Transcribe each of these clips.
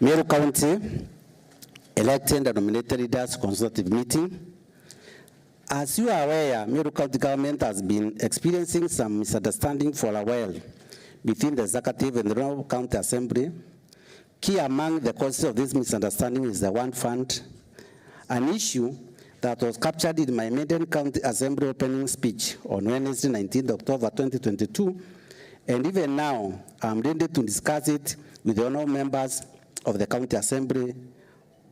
Meru County elected and nominated leaders consultative meeting. As you are aware, Meru County government has been experiencing some misunderstanding for a while between the executive and the Meru County Assembly. Key among the causes of this misunderstanding is the One Fund, an issue that was captured in my maiden County Assembly opening speech on Wednesday, 19th October 2022, and even now, I'm ready to discuss it with the honorable members of the County Assembly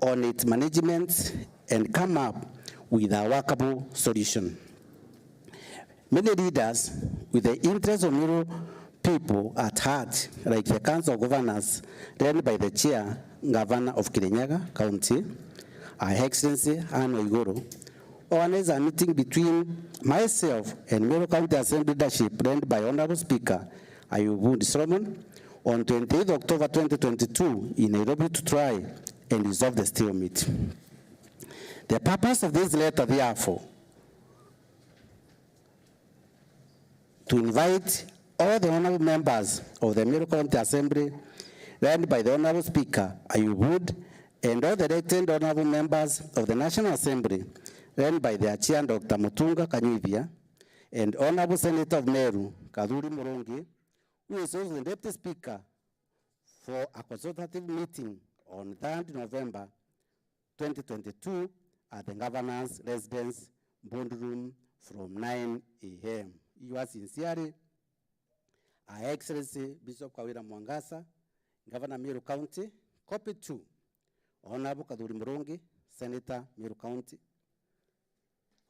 on its management and come up with a workable solution. Many leaders with the interests of Meru people at heart, like the Council of Governors led by the Chair Governor of Kirinyaga County, Her Excellency Anne Oiguru, organized a meeting between myself and Meru County Assembly leadership led by Honorable Speaker MBUNGE Solomon on 28th October 2022 in Nairobi to try and resolve the stalemate. The purpose of this letter, therefore, to invite all the honorable members of the Meru County Assembly, led by the Honorable Speaker MBUNGE, and all the elected honorable members of the National Assembly, led by their Chair Dr. Mutunga Kanyuithia, and Honorable Senator of Meru, Kadhuri Murongi, who is also the Deputy Speaker, for a consultative meeting on 3rd November 2022 at the Governor's Residence Boardroom from 9 a.m. Yours sincerely, Her Excellency Bishop Kwariria Mwangasa, Governor Meru County. Copy 2, Honorable Kadhuri Murongi, Senator Meru County.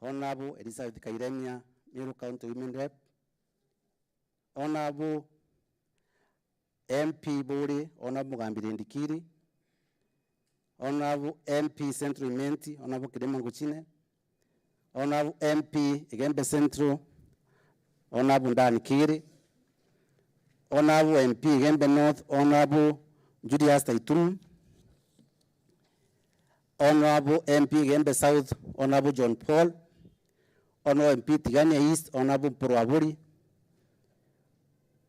Honorable Elizabeth Kairemia, Meru County Women Rep. Honorable MP Bori, Honorable Gambiri Ndikiri. Honorable MP Central Imenti, Honorable Kidema Nguchine. Honorable MP Igembe Central, Honorable Ndani Kiri. Honorable MP Igembe North, Honorable Julius Taitun. Honorable MP Igembe South, Honorable John Paul. Honorable MP Tigania East, Honorable Purwaburi.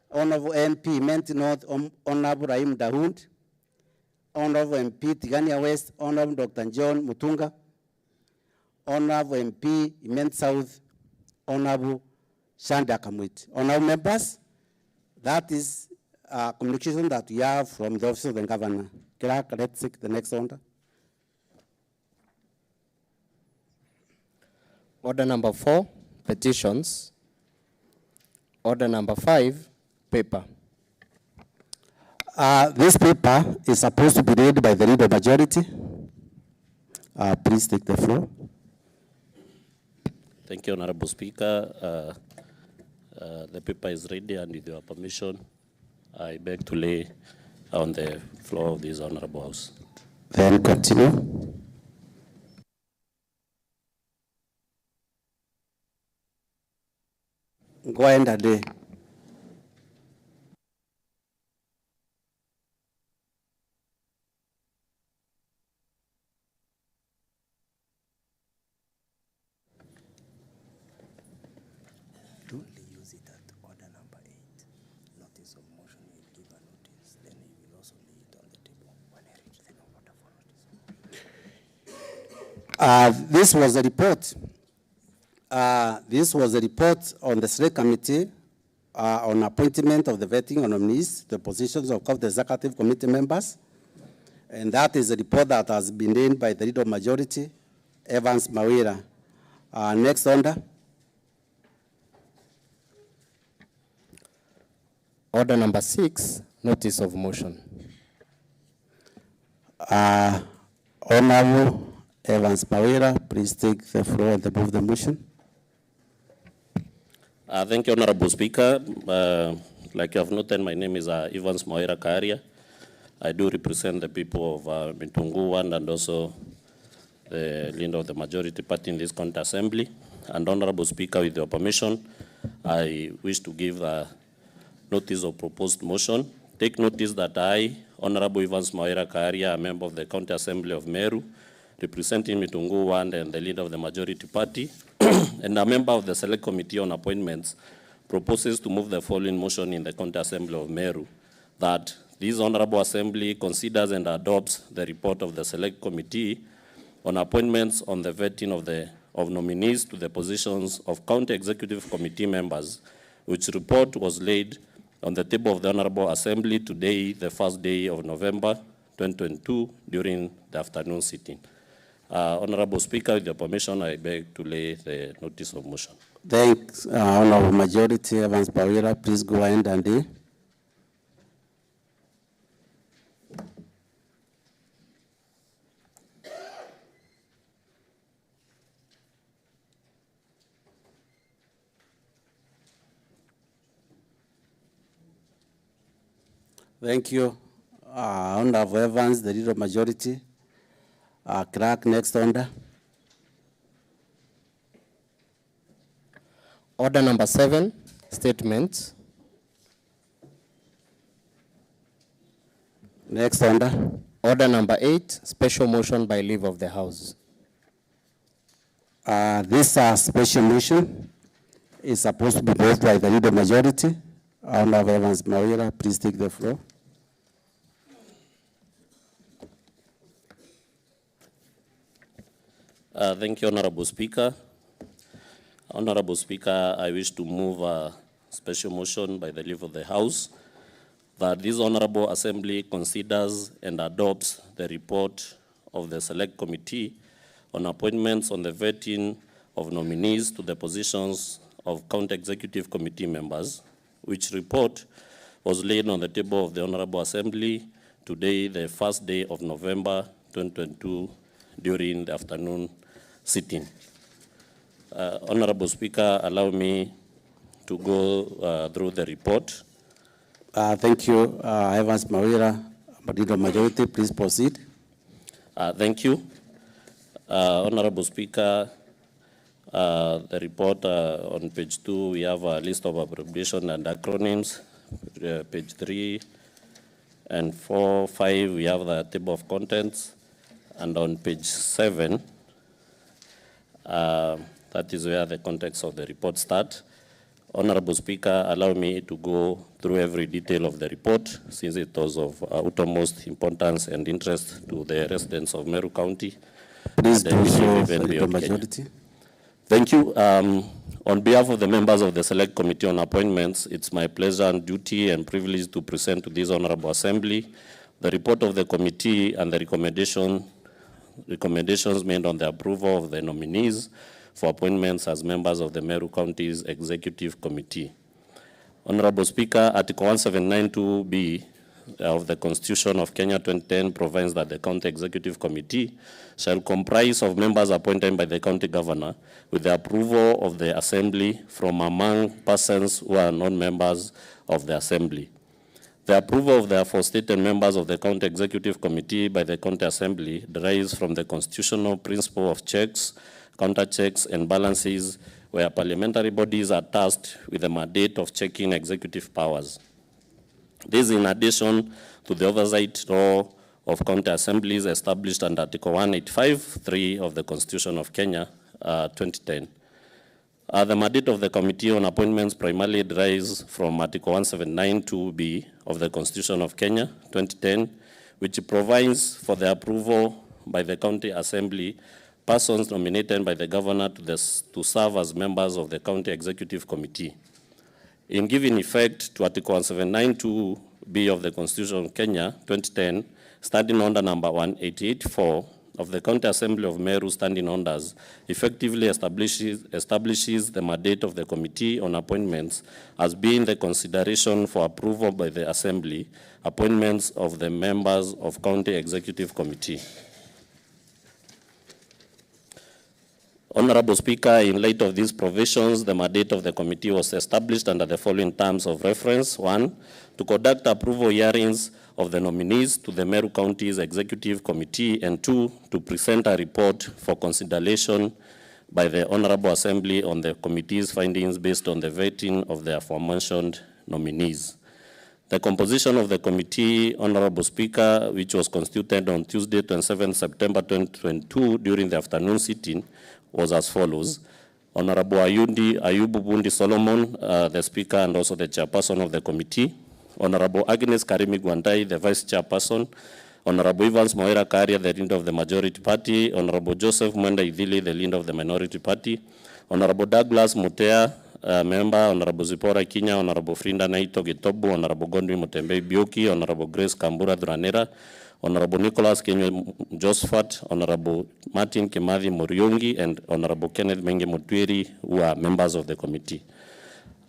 Honorable MP Menti North, Honorable Rahim Dahund. Honorable MP Tigania West, Honorable Dr. John Mutunga. Honorable MP Imenti South, Honorable Shanda Kamwit. Honorable members, that is a communication that we have from the Office of the Governor. Clerk, let's take the next order. Order number 4, petitions. Order number 5, paper. This paper is supposed to be read by the leader majority. Please take the floor. Thank you, Honorable Speaker. The paper is ready, and with your permission, I beg to lay on the floor of this Honorable House. Then continue. Go ahead and do. Use it at order number 8. Notice of motion, you will give a notice, then you will also lay it on the table when I reach the order for notice. This was a report. This was a report on the Select Committee on appointment of the vetting on nominees, the positions of the Executive Committee members. And that is a report that has been done by the leader majority, Evans Mawira. Next order. Order number 6, notice of motion. Honorable Evans Mawira, please take the floor and move the motion. Thank you, Honorable Speaker. Like you have noted, my name is Evans Mawira Kwariria. I do represent the people of Mitungu 1 and also the leader of the majority party in this county assembly. And Honorable Speaker, with your permission, I wish to give a notice of proposed motion. Take notice that I, Honorable Evans Mawira Kwariria, a member of the County Assembly of Meru, representing Mitungu 1 and the leader of the majority party, and a member of the Select Committee on Appointments, proposes to move the following motion in the County Assembly of Meru, that this Honorable Assembly considers and adopts the report of the Select Committee on appointments on the vetting of nominees to the positions of County Executive Committee members, which report was laid on the table of the Honorable Assembly today, the first day of November 2022, during the afternoon sitting. Honorable Speaker, with your permission, I beg to lay the notice of motion. Thanks, Honorable Majority Evans Kwariria. Please go ahead and do. Thank you, Honorable Evans, the Leader of Majority. Clerk, next order. Order number 7, statements. Next order. Order number 8, special motion by leave of the House. This special motion is supposed to be moved by the Leader of Majority. Honorable Evans Kwariria, please take the floor. Thank you, Honorable Speaker. Honorable Speaker, I wish to move a special motion by the leave of the House that this Honorable Assembly considers and adopts the report of the Select Committee on appointments on the vetting of nominees to the positions of County Executive Committee members, which report was laid on the table of the Honorable Assembly today, the first day of November 2022, during the afternoon sitting. Honorable Speaker, allow me to go through the report. Thank you, Evans Kwariria, Leader of Majority. Please proceed. Thank you. Honorable Speaker, the report on page 2, we have a list of abbreviations and acronyms. Page 3 and 4, 5, we have the table of contents. And on page 7, that is where the context of the report starts. Honorable Speaker, allow me to go through every detail of the report, since it was of utmost importance and interest to the residents of Meru County. Please do so, Leader Leader of Majority. Thank you. On behalf of the members of the Select Committee on Appointments, it's my pleasure and duty and privilege to present to this Honorable Assembly the report of the committee and the recommendations made on the approval of the nominees for appointments as members of the Meru County's Executive Committee. Honorable Speaker, Article 1792B of the Constitution of Kenya 2010 provides that the County Executive Committee shall comprise of members appointed by the County Governor with the approval of the Assembly from among persons who are non-members of the Assembly. The approval of the aforestated members of the County Executive Committee by the County Assembly derives from the constitutional principle of checks, counter-checks, and balances, where parliamentary bodies are tasked with the mandate of checking executive powers. This in addition to the oversight role of county assemblies established under Article 185(3) of the Constitution of Kenya 2010. The mandate of the Committee on Appointments primarily derives from Article 1792B of the Constitution of Kenya 2010, which provides for the approval by the County Assembly persons nominated by the Governor to serve as members of the County Executive Committee. In giving effect to Article 1792B of the Constitution of Kenya 2010, Standing Order number 1884 of the County Assembly of Meru Standing Orders effectively establishes the mandate of the Committee on Appointments as being the consideration for approval by the Assembly appointments of the members of County Executive Committee. Honorable Speaker, in light of these provisions, the mandate of the committee was established under the following terms of reference. 1, to conduct approval hearings of the nominees to the Meru County's Executive Committee, and 2, to present a report for consideration by the Honorable Assembly on the committee's findings based on the vetting of the aforementioned nominees. The composition of the committee, Honorable Speaker, which was constituted on Tuesday, 27 September 2022 during the afternoon sitting, was as follows. Honorable Ayubu Bundi Solomon, the Speaker and also the Chairperson of the committee. Honorable Agnes Karimi Gwantai, the Vice Chairperson, Honorable Evans Moira Karia, the leader of the Majority Party, Honorable Joseph Mwenda Idhili, the leader of the Minority Party, Honorable Douglas Mutea, member, Honorable Zipora Kinya, Honorable Frinda Naito Gitobu, Honorable Gondwi Mutembei Bioki, Honorable Grace Kambura Duranera, Honorable Nicholas Kenyo Josephat, Honorable Martin Kimathi Muriungi, and Honorable Kenneth Menge Mutwiri, who are members of the committee.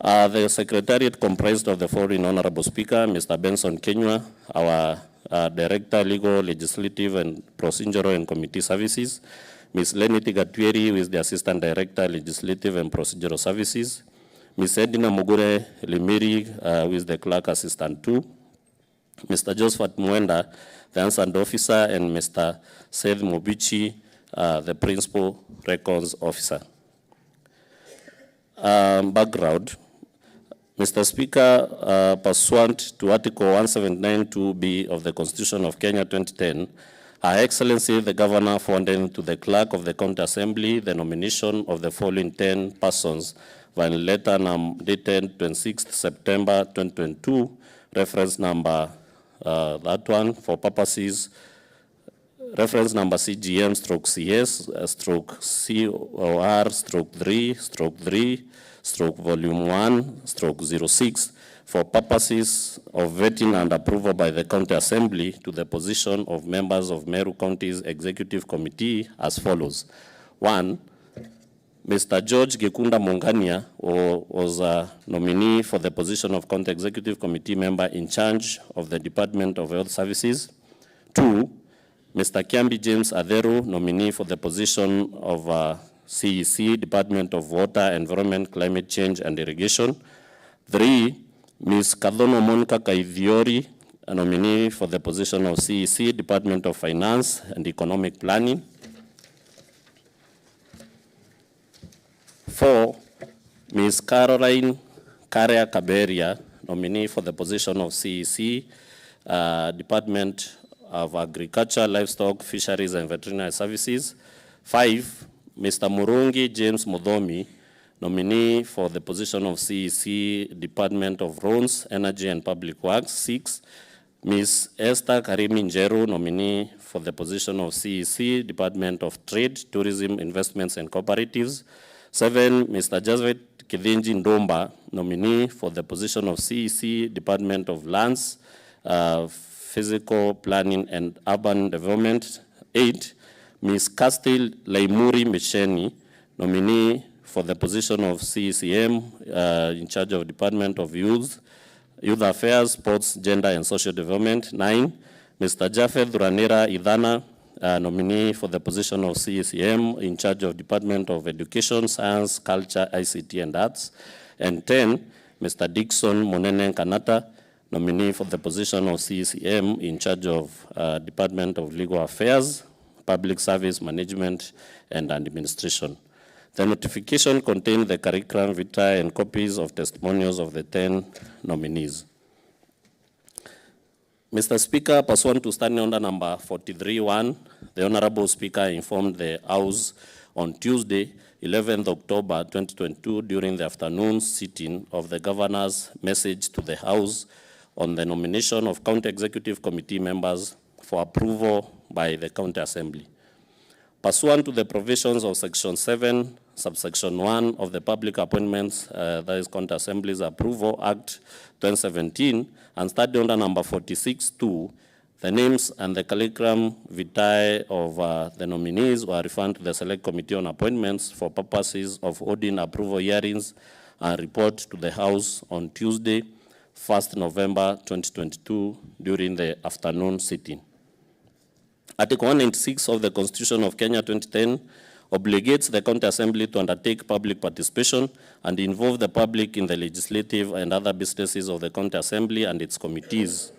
The Secretariat comprised of the following Honorable Speaker, Mr. Benson Kenywa, our Director, Legal, Legislative, and Procedural and Committee Services, Ms. Lenity Gatweri, who is the Assistant Director, Legislative and Procedural Services, Ms. Edina Mugure Limiri, who is the Clerk Assistant 2, Mr. Josephat Mwenda, the Answered Officer, and Mr. Seth Mobichi, the Principal Records Officer. Background. Mr. Speaker, pursuant to Article 179(2)(b of the Constitution of Kenya 2010, Her Excellency the Governor forwarded to the Clerk of the County Assembly the nomination of the following 10 persons by letter dated 26th September 2022, reference number that one for purposes, reference number CGM/CS/COR/3/3/volume 1/06 for purposes of vetting and approval by the County Assembly to the position of members of Meru County's Executive Committee as follows. 1. Mr. George Gekunda Mongania was a nominee for the position of County Executive Committee member in charge of the Department of Health Services. 2. Mr. Kiambi James Aderu, nominee for the position of CEC, Department of Water, Environment, Climate Change and Irrigation. 3. Ms. Kadhono Monica Kaithiori, a nominee for the position of CEC, Department of Finance and Economic Planning. 4. Ms. Caroline Karia Kaberia, nominee for the position of CEC, Department of Agriculture, Livestock, Fisheries and Veterinary Services. 5. Mr. Murungi James Mudhomi, nominee for the position of CEC, Department of Roads, Energy and Public Works. 6. Ms. Esther Karimi Njeru, nominee for the position of CEC, Department of Trade, Tourism, Investments and Cooperatives. 7. Mr. Jasvet Kidhinji Ndomba, nominee for the position of CEC, Department of Lands, Physical Planning and Urban Development. 8. Ms. Castil Laimuri Misheni, nominee for the position of CECM, in charge of Department of Youth Affairs, Sports, Gender and Social Development. 9. Mr. Jafeth Duranera Idhana, nominee for the position of CECM, in charge of Department of Education, Science, Culture, ICT and Arts. And 10. Mr. Dixon Monene Kanata, nominee for the position of CECM, in charge of Department of Legal Affairs, Public Service Management and Administration. The notification contained the curriculum vitae and copies of testimonials of the 10 nominees. Mr. Speaker, pursuant to Standing Order number 43.1, the Honorable Speaker informed the House on Tuesday, 11th October 2022, during the afternoon sitting of the Governor's message to the House on the nomination of County Executive Committee members for approval by the County Assembly. Pursuant to the provisions of Section 7, subsection 1 of the Public Appointments, that is County Assembly's Approval Act 2017, and Standing Order number 46.2, the names and the curriculum vitae of the nominees were referred to the Select Committee on Appointments for purposes of holding approval hearings and report to the House on Tuesday, 1st November 2022, during the afternoon sitting. Article 196 of the Constitution of Kenya 2010 obligates the County Assembly to undertake public participation and involve the public in the legislative and other businesses of the County Assembly and its committees.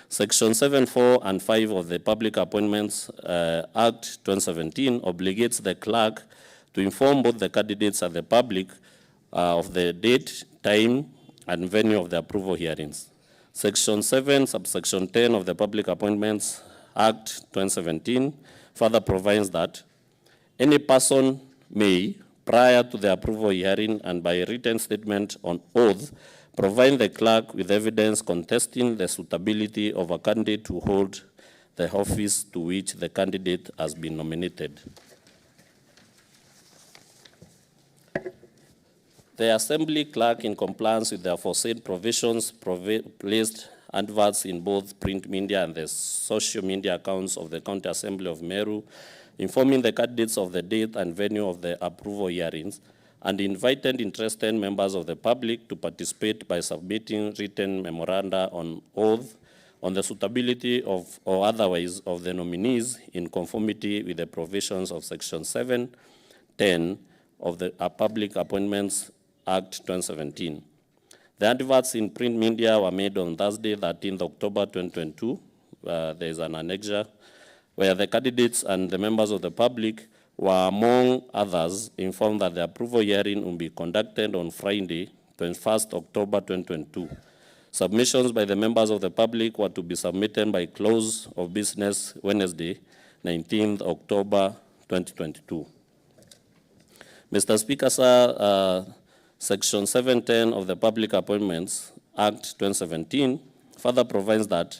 Section 7, 4 and 5 of the Public Appointments Act 2017 obligates the clerk to inform both the candidates and the public of the date, time, and venue of the approval hearings. Section 7, subsection 10 of the Public Appointments Act 2017 further provides that any person may, prior to the approval hearing and by written statement on oath, provide the clerk with evidence contesting the suitability of a candidate to hold the office to which the candidate has been nominated. The Assembly Clerk, in compliance with the aforesaid provisions, placed adverts in both print media and the social media accounts of the County Assembly of Meru, informing the candidates of the date and venue of the approval hearings, and invited interested members of the public to participate by submitting written memoranda on oath on the suitability of or otherwise of the nominees in conformity with the provisions of Section 7(10) of the Public Appointments Act 2017. The adverts in print media were made on Thursday, 13th October 2022. There is an annexure where the candidates and the members of the public were, among others, informed that the approval hearing will be conducted on Friday, 21st October 2022. Submissions by the members of the public were to be submitted by close of business Wednesday, 19th October 2022. Mr. Speaker, sir, Section 7(10) of the Public Appointments Act 2017 further provides that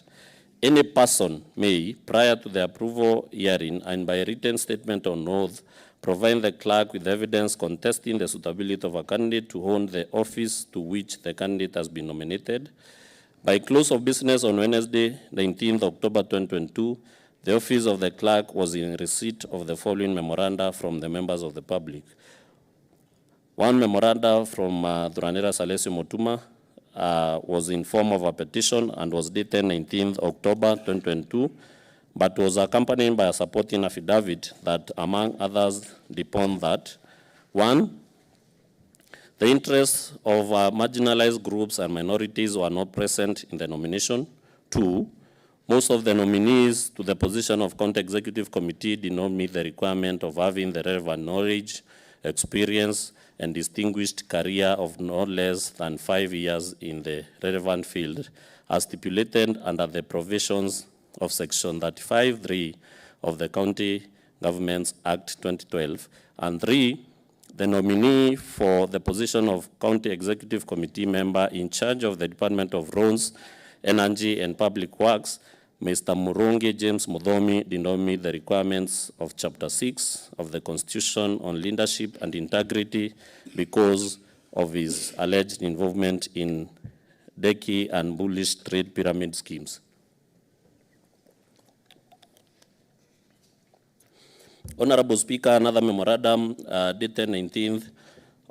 any person may, prior to the approval hearing and by written statement on oath, provide the clerk with evidence contesting the suitability of a candidate to hold the office to which the candidate has been nominated. By close of business on Wednesday, 19th October 2022, the office of the clerk was in receipt of the following memoranda from the members of the public. One memoranda from Thuranira Salesio Motuma was in form of a petition and was dated 19th October 2022, but was accompanied by a supporting affidavit that, among others, deponed that, 1, the interests of marginalized groups and minorities were not present in the nomination. 2, most of the nominees to the position of County Executive Committee did not meet the requirement of having the relevant knowledge, experience, and distinguished career of no less than 5 years in the relevant field, as stipulated under the provisions of Section 35(3) of the County Governments Act 2012. And 3, the nominee for the position of County Executive Committee member in charge of the Department of Roads, Energy and Public Works, Mr. Murungi James Muthomi, did not meet the requirements of Chapter 6 of the Constitution on Leadership and Integrity because of his alleged involvement in Deki and bullish trade pyramid schemes. Honorable Speaker, another memorandum dated 19th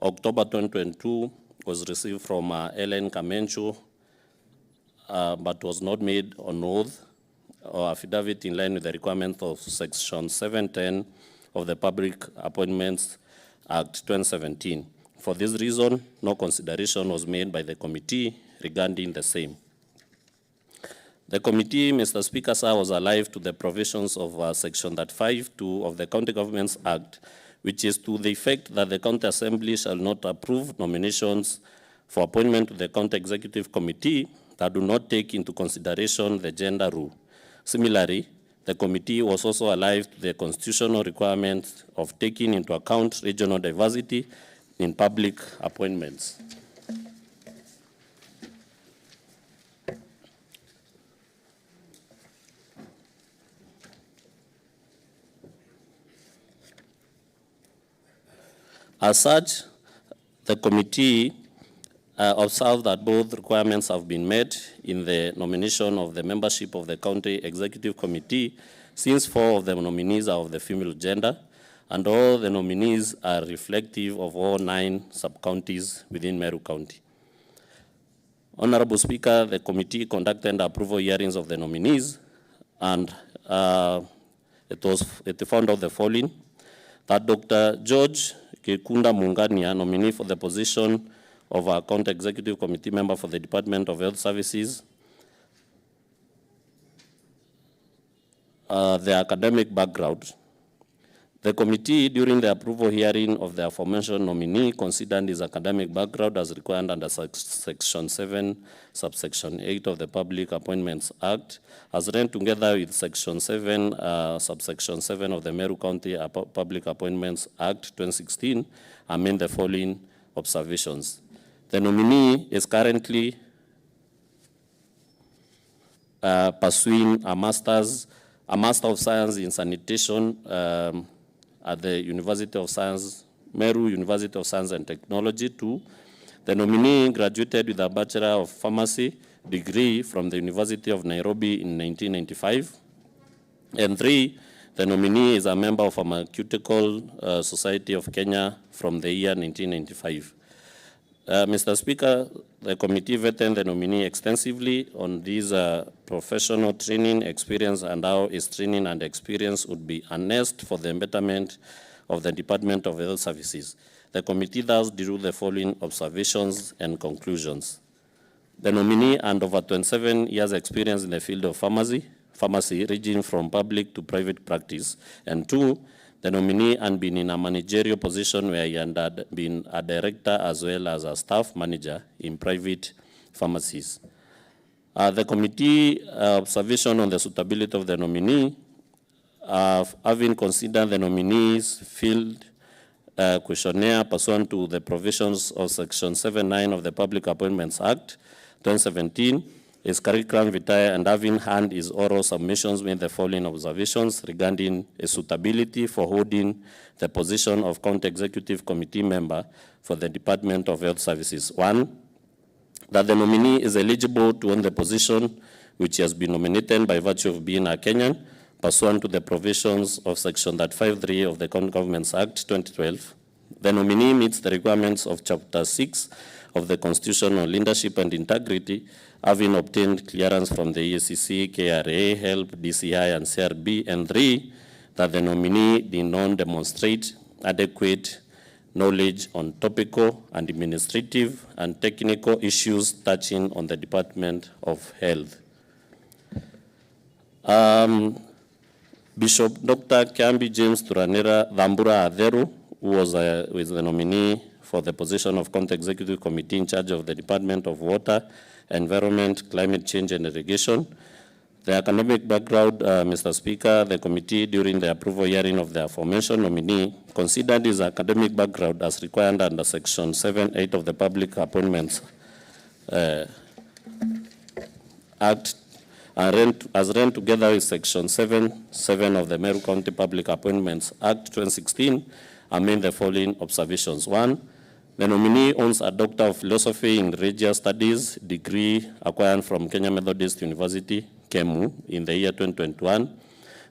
October 2022 was received from Ellen Kamenchu, but was not made on oath or affidavit in line with the requirement of Section 7(10) of the Public Appointments Act 2017. For this reason, no consideration was made by the committee regarding the same. The committee, Mr. Speaker, sir, was alive to the provisions of Section 35(2) of the County Governments Act, which is to the effect that the County Assembly shall not approve nominations for appointment to the County Executive Committee that do not take into consideration the gender rule. Similarly, the committee was also alive to the constitutional requirement of taking into account regional diversity in public appointments. As such, the committee observed that both requirements have been met in the nomination of the membership of the County Executive Committee, since 4 of the nominees are of the female gender, and all the nominees are reflective of all 9 sub-counties within Meru County. Honorable Speaker, the committee conducted approval hearings of the nominees, and it found out the following: that Dr. George Kikunda Mungania, nominee for the position of our County Executive Committee member for the Department of Health Services, the academic background. The committee, during the approval hearing of the aforementioned nominee, considered his academic background as required under Section 7, subsection 8 of the Public Appointments Act, as read together with Section 7, subsection 7 of the Meru County Public Appointments Act 2016, amend the following observations. The nominee is currently pursuing a Master of Science in Sanitation at the University of Science, Meru University of Science and Technology. 2, the nominee graduated with a Bachelor of Pharmacy degree from the University of Nairobi in 1995. And 3, the nominee is a member of Pharmaceutical Society of Kenya from the year 1995. Mr. Speaker, the committee vetted the nominee extensively on these professional training experience and how his training and experience would be harnessed for the betterment of the Department of Health Services. The committee thus drew the following observations and conclusions. The nominee had over 27 years experience in the field of pharmacy ranging from public to private practice. And 2, the nominee had been in a managerial position where he had been a director as well as a staff manager in private pharmacies. The committee observation on the suitability of the nominee, having considered the nominee's field questionnaire pursuant to the provisions of Section 7(9) of the Public Appointments Act 2017, his curriculum vitae, and having had his oral submissions, made the following observations regarding his suitability for holding the position of County Executive Committee member for the Department of Health Services. 1, that the nominee is eligible to own the position which he has been nominated by virtue of being a Kenyan, pursuant to the provisions of Section 35(3) of the County Governments Act 2012. The nominee meets the requirements of Chapter 6 of the Constitution on Leadership and Integrity, having obtained clearance from the EACC, KRA, HELP, DCI, and CRB. And 3, that the nominee did not demonstrate adequate knowledge on topical and administrative and technical issues touching on the Department of Health. Bishop Dr. Kiambi James Turanira Dhambura Adheru, who was the nominee for the position of County Executive Committee in charge of the Department of Water, Environment, Climate Change and Irrigation. The academic background, Mr. Speaker, the committee during the approval hearing of the aforementioned nominee considered his academic background as required under Section 7(8) of the Public Appointments Act, as ran together with Section 7(7) of the Meru County Public Appointments Act 2016, and made the following observations. 1, the nominee owns a Doctor of Philosophy in Religious Studies degree acquired from Kenya Methodist University, KEMU, in the year 2021.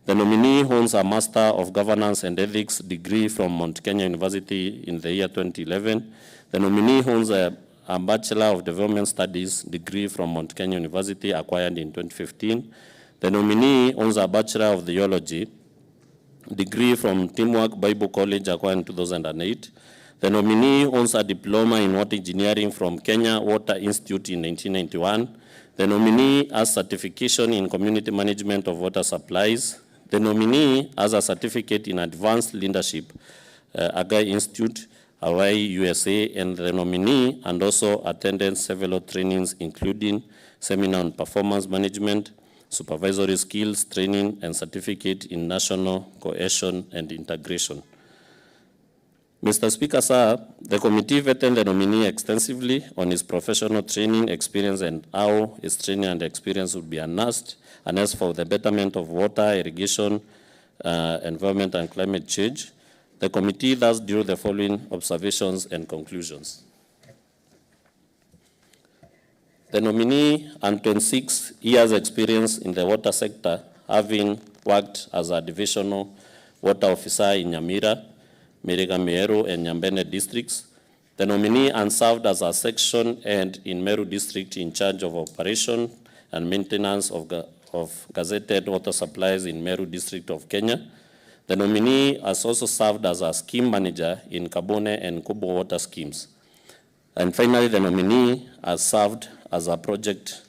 The nominee owns a Master of Governance and Ethics degree from Mount Kenya University in the year 2011. The nominee owns a Bachelor of Development Studies degree from Mount Kenya University acquired in 2015. The nominee owns a Bachelor of Theology degree from Teamwork Bible College acquired in 2008. The nominee owns a Diploma in Water Engineering from Kenya Water Institute in 1991. The nominee has certification in Community Management of Water Supplies. The nominee has a certificate in Advanced Leadership, Agai Institute, Hawaii, USA, and the nominee and also attended several trainings, including seminar on performance management, supervisory skills training, and certificate in national cohesion and integration. Mr. Speaker, sir, the committee vetted the nominee extensively on his professional training experience and how his training and experience would be harnessed for the betterment of water, irrigation, environment, and climate change. The committee thus drew the following observations and conclusions. The nominee had 26 years experience in the water sector, having worked as a divisional water officer in Nyamira, Meru, and Nyambene districts. The nominee and served as a section head in Meru district in charge of operation and maintenance of gazetted water supplies in Meru district of Kenya. The nominee has also served as a scheme manager in Kabone and Kubo water schemes. And finally, the nominee has served as a project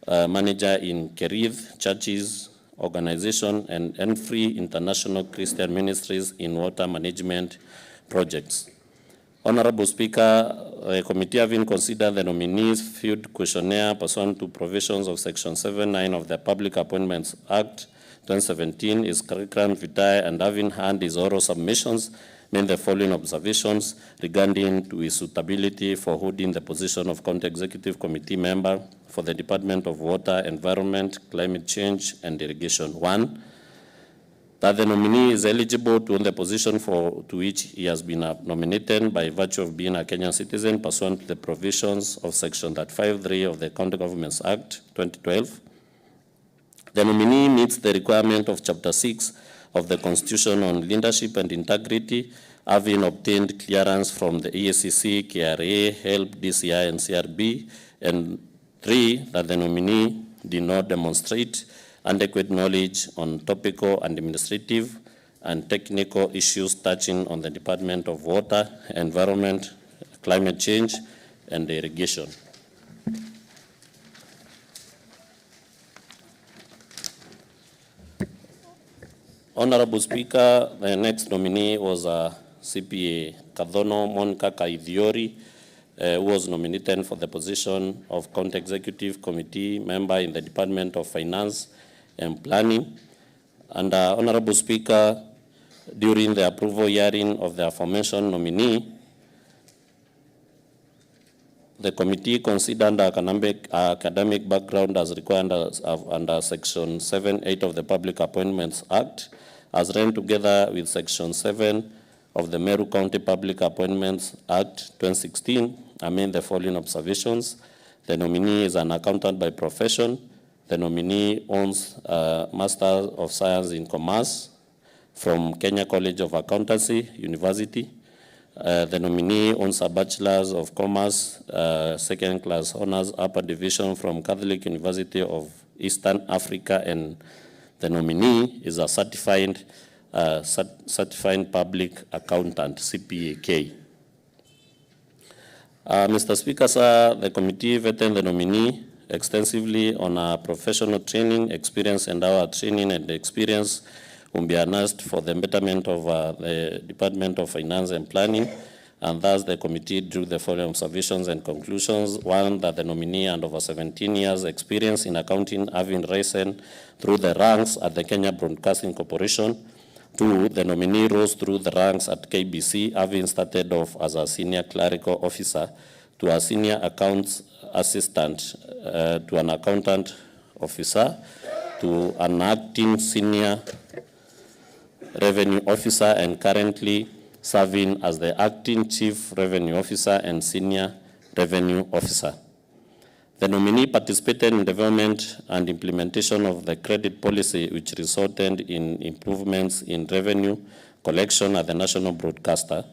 manager in Kerith Churches Organization and Enfree International Christian Ministries in water management projects. Honorable Speaker, the committee having considered the nominee's field questionnaire pursuant to provisions of Section 7(9) of the Public Appointments Act 2017, his curriculum vitae, and having had his oral submissions, made the following observations regarding to his suitability for holding the position of County Executive Committee member for the Department of Water, Environment, Climate Change and Irrigation. 1, that the nominee is eligible to hold the position to which he has been nominated by virtue of being a Kenyan citizen pursuant to the provisions of Section 35(3) of the County Governments Act 2012. The nominee meets the requirement of Chapter 6 of the Constitution on Leadership and Integrity, having obtained clearance from the EACC, KRA, HELP, DCI, and CRB. And 3, that the nominee did not demonstrate adequate knowledge on topical and administrative and technical issues touching on the Department of Water, Environment, Climate Change, and Irrigation. Honorable Speaker, the next nominee was CPA Kadhono Monica Kaithiori, who was nominated for the position of County Executive Committee member in the Department of Finance and Planning. And Honorable Speaker, during the approval hearing of the aforementioned nominee, the committee considered academic background as required under Section 7(8) of the Public Appointments Act, as read together with Section 7 of the Meru County Public Appointments Act 2016, I made the following observations. The nominee is an accountant by profession. The nominee owns a Master of Science in Commerce from Kenya College of Accountancy, University. The nominee owns a Bachelor's of Commerce, second class honors upper division from Catholic University of Eastern Africa, and the nominee is a certified public accountant, CPAK. Mr. Speaker, sir, the committee vetted the nominee extensively on our professional training, experience, and our training and experience will be announced for the betterment of the Department of Finance and Planning, and thus the committee drew the following observations and conclusions. 1, that the nominee and over 17 years experience in accounting having risen through the ranks at the Kenya Broadcasting Corporation. 2, the nominee rose through the ranks at KBC, having started off as a senior clerical officer to a senior accounts assistant to an accountant officer to an acting senior revenue officer, and currently serving as the acting chief revenue officer and senior revenue officer. The nominee participated in development and implementation of the credit policy, which resulted in improvements in revenue collection at the national broadcaster.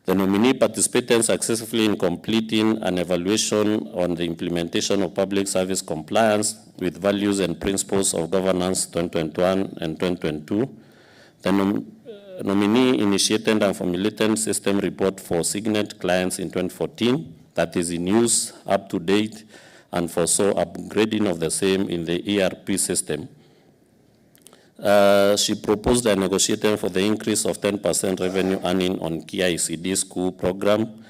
The nominee participated successfully in completing an evaluation on the implementation of public service compliance with values and principles of governance 2021 and 2022. The nominee initiated and formulated system report for Signet clients in 2014 that is in use, up to date, and foresaw upgrading of the same in the ERP system. She proposed and negotiated for the increase of 10% revenue earning on KICD school program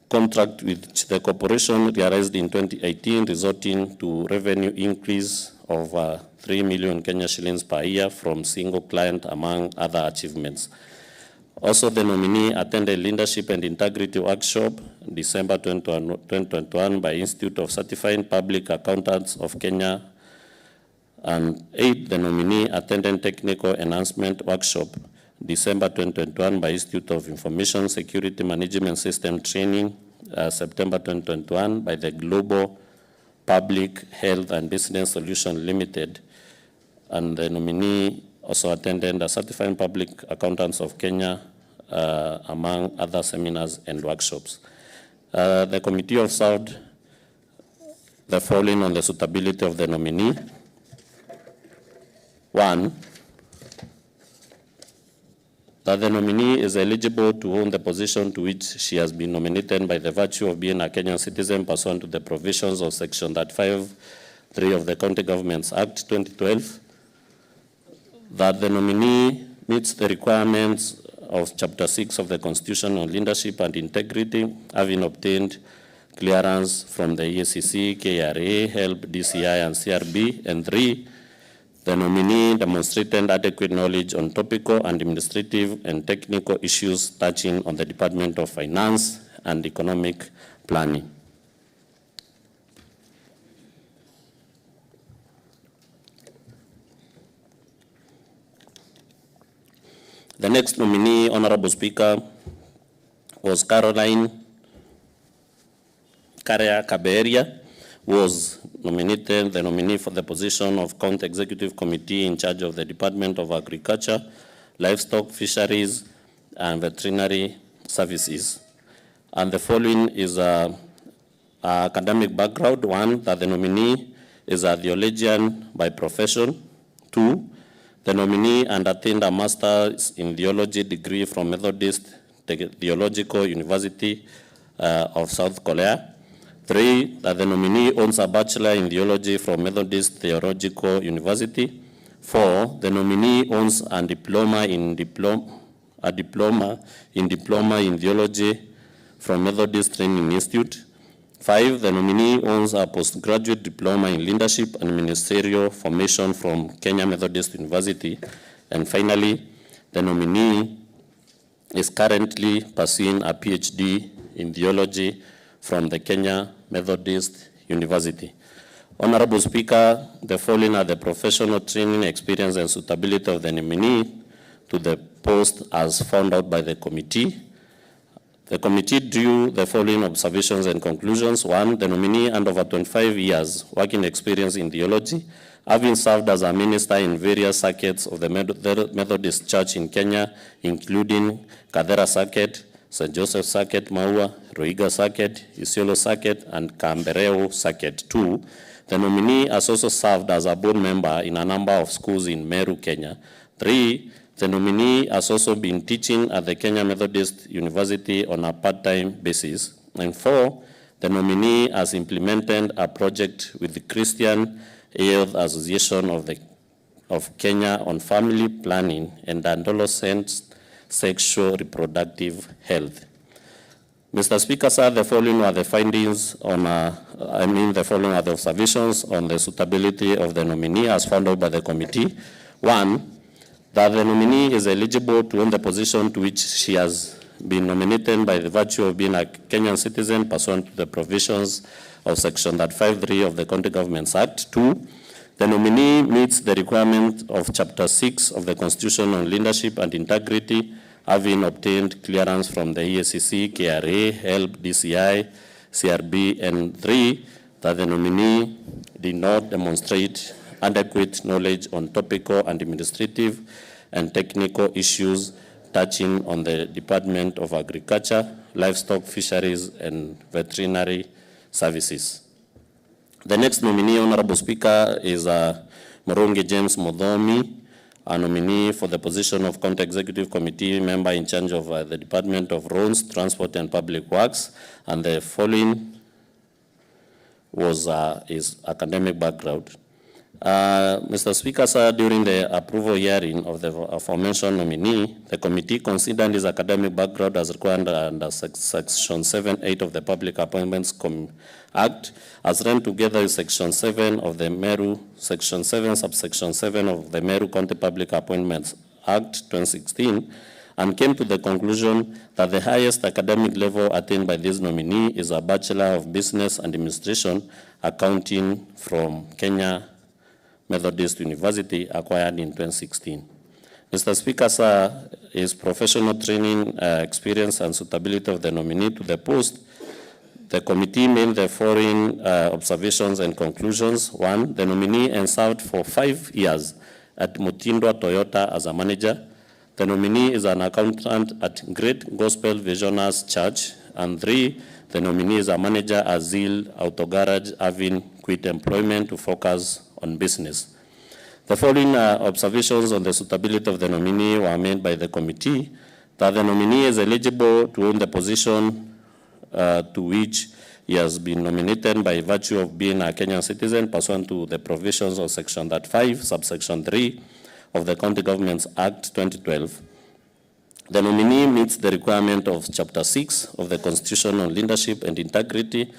contract which the corporation realized in 2018, resulting to revenue increase of 3 million Kenya shillings per year from single client, among other achievements. Also, the nominee attended Leadership and Integrity Workshop December 2021 by Institute of Certifying Public Accountants of Kenya. And 8, the nominee attended Technical Enhancement Workshop December 2021 by Institute of Information Security Management System Training September 2021 by the Global Public Health and Business Solution Limited. And the nominee also attended the Certifying Public Accountants of Kenya, among other seminars and workshops. The committee observed the following on the suitability of the nominee. 1, that the nominee is eligible to hold the position to which she has been nominated by the virtue of being a Kenyan citizen pursuant to the provisions of Section 35(3) of the County Governments Act 2012. That the nominee meets the requirements of Chapter 6 of the Constitution on Leadership and Integrity, having obtained clearance from the EACC, KRA, HELP, DCI, and CRB. And 3, The nominee demonstrated adequate knowledge on topical and administrative and technical issues touching on the Department of Finance and Economic Planning. The next nominee, Honorable Speaker, was Kwariria, who was nominated the nominee for the position of County Executive Committee in charge of the Department of Agriculture, Livestock, Fisheries, and Veterinary Services. And the following is academic background. 1, that the nominee is a theologian by profession. 2, the nominee undertained a master's in theology degree from Methodist Theological University of South Korea. 3, that the nominee owns a bachelor in theology from Methodist Theological University. 4, the nominee owns a diploma in theology from Methodist Training Institute. 5, the nominee owns a postgraduate diploma in leadership and ministerial formation from Kenya Methodist University. And finally, the nominee is currently pursuing a PhD in theology from the Kenya Methodist University. Honorable Speaker, the following are the professional training, experience, and suitability of the nominee to the post as found out by the committee. The committee drew the following observations and conclusions. 1, the nominee and over 25 years working experience in theology, having served as a minister in various circuits of the Methodist Church in Kenya, including Kadera Circuit, St. Joseph Circuit, Maua, Ruiga Circuit, Isiolo Circuit, and Kambereu Circuit. 2, the nominee has also served as a board member in a number of schools in Meru, Kenya. 3, the nominee has also been teaching at the Kenya Methodist University on a part-time basis. And 4, the nominee has implemented a project with the Christian Youth Association of Kenya on family planning and adolescent sexual reproductive health. Mr. Speaker, sir, the following are the findings on, the following are the observations on the suitability of the nominee as found out by the committee. 1, that the nominee is eligible to own the position to which she has been nominated by the virtue of being a Kenyan citizen pursuant to the provisions of Section 35(3) of the County Governments Act. 2, the nominee meets the requirement of Chapter 6 of the Constitution on Leadership and Integrity, having obtained clearance from the EACC, KRA, HELB, DCI, CRB, and 3, that the nominee did not demonstrate adequate knowledge on topical and administrative and technical issues touching on the Department of Agriculture, Livestock, Fisheries, and Veterinary Services. The next nominee, Honorable Speaker, is Murungi James Mudhomi, a nominee for the position of County Executive Committee member in charge of the Department of Roads, Transport, and Public Works. And the following was his academic background. Mr. Speaker, sir, during the approval hearing of the aforementioned nominee, the committee considered his academic background as required under Section 7(8) of the Public Appointments Act, as run together with Section 7 of the Meru, Section 7, subsection 7 of the Meru County Public Appointments Act 2016, and came to the conclusion that the highest academic level attained by this nominee is a Bachelor of Business Administration, Accounting from Kenya Methodist University, acquired in 2016. Mr. Speaker, sir, his professional training, experience, and suitability of the nominee to the post, the committee made the following observations and conclusions. 1, the nominee and served for 5 years at Mutindwa Toyota as a manager. The nominee is an accountant at Great Gospel Visioners Church. And 3, the nominee is a manager at Zeal Auto Garage, having quit employment to focus on business. The following observations on the suitability of the nominee were made by the committee: that the nominee is eligible to own the position to which he has been nominated by virtue of being a Kenyan citizen pursuant to the provisions of Section 35, subsection 3 of the County Governments Act 2012. The nominee meets the requirement of Chapter 6 of the Constitution on Leadership and Integrity,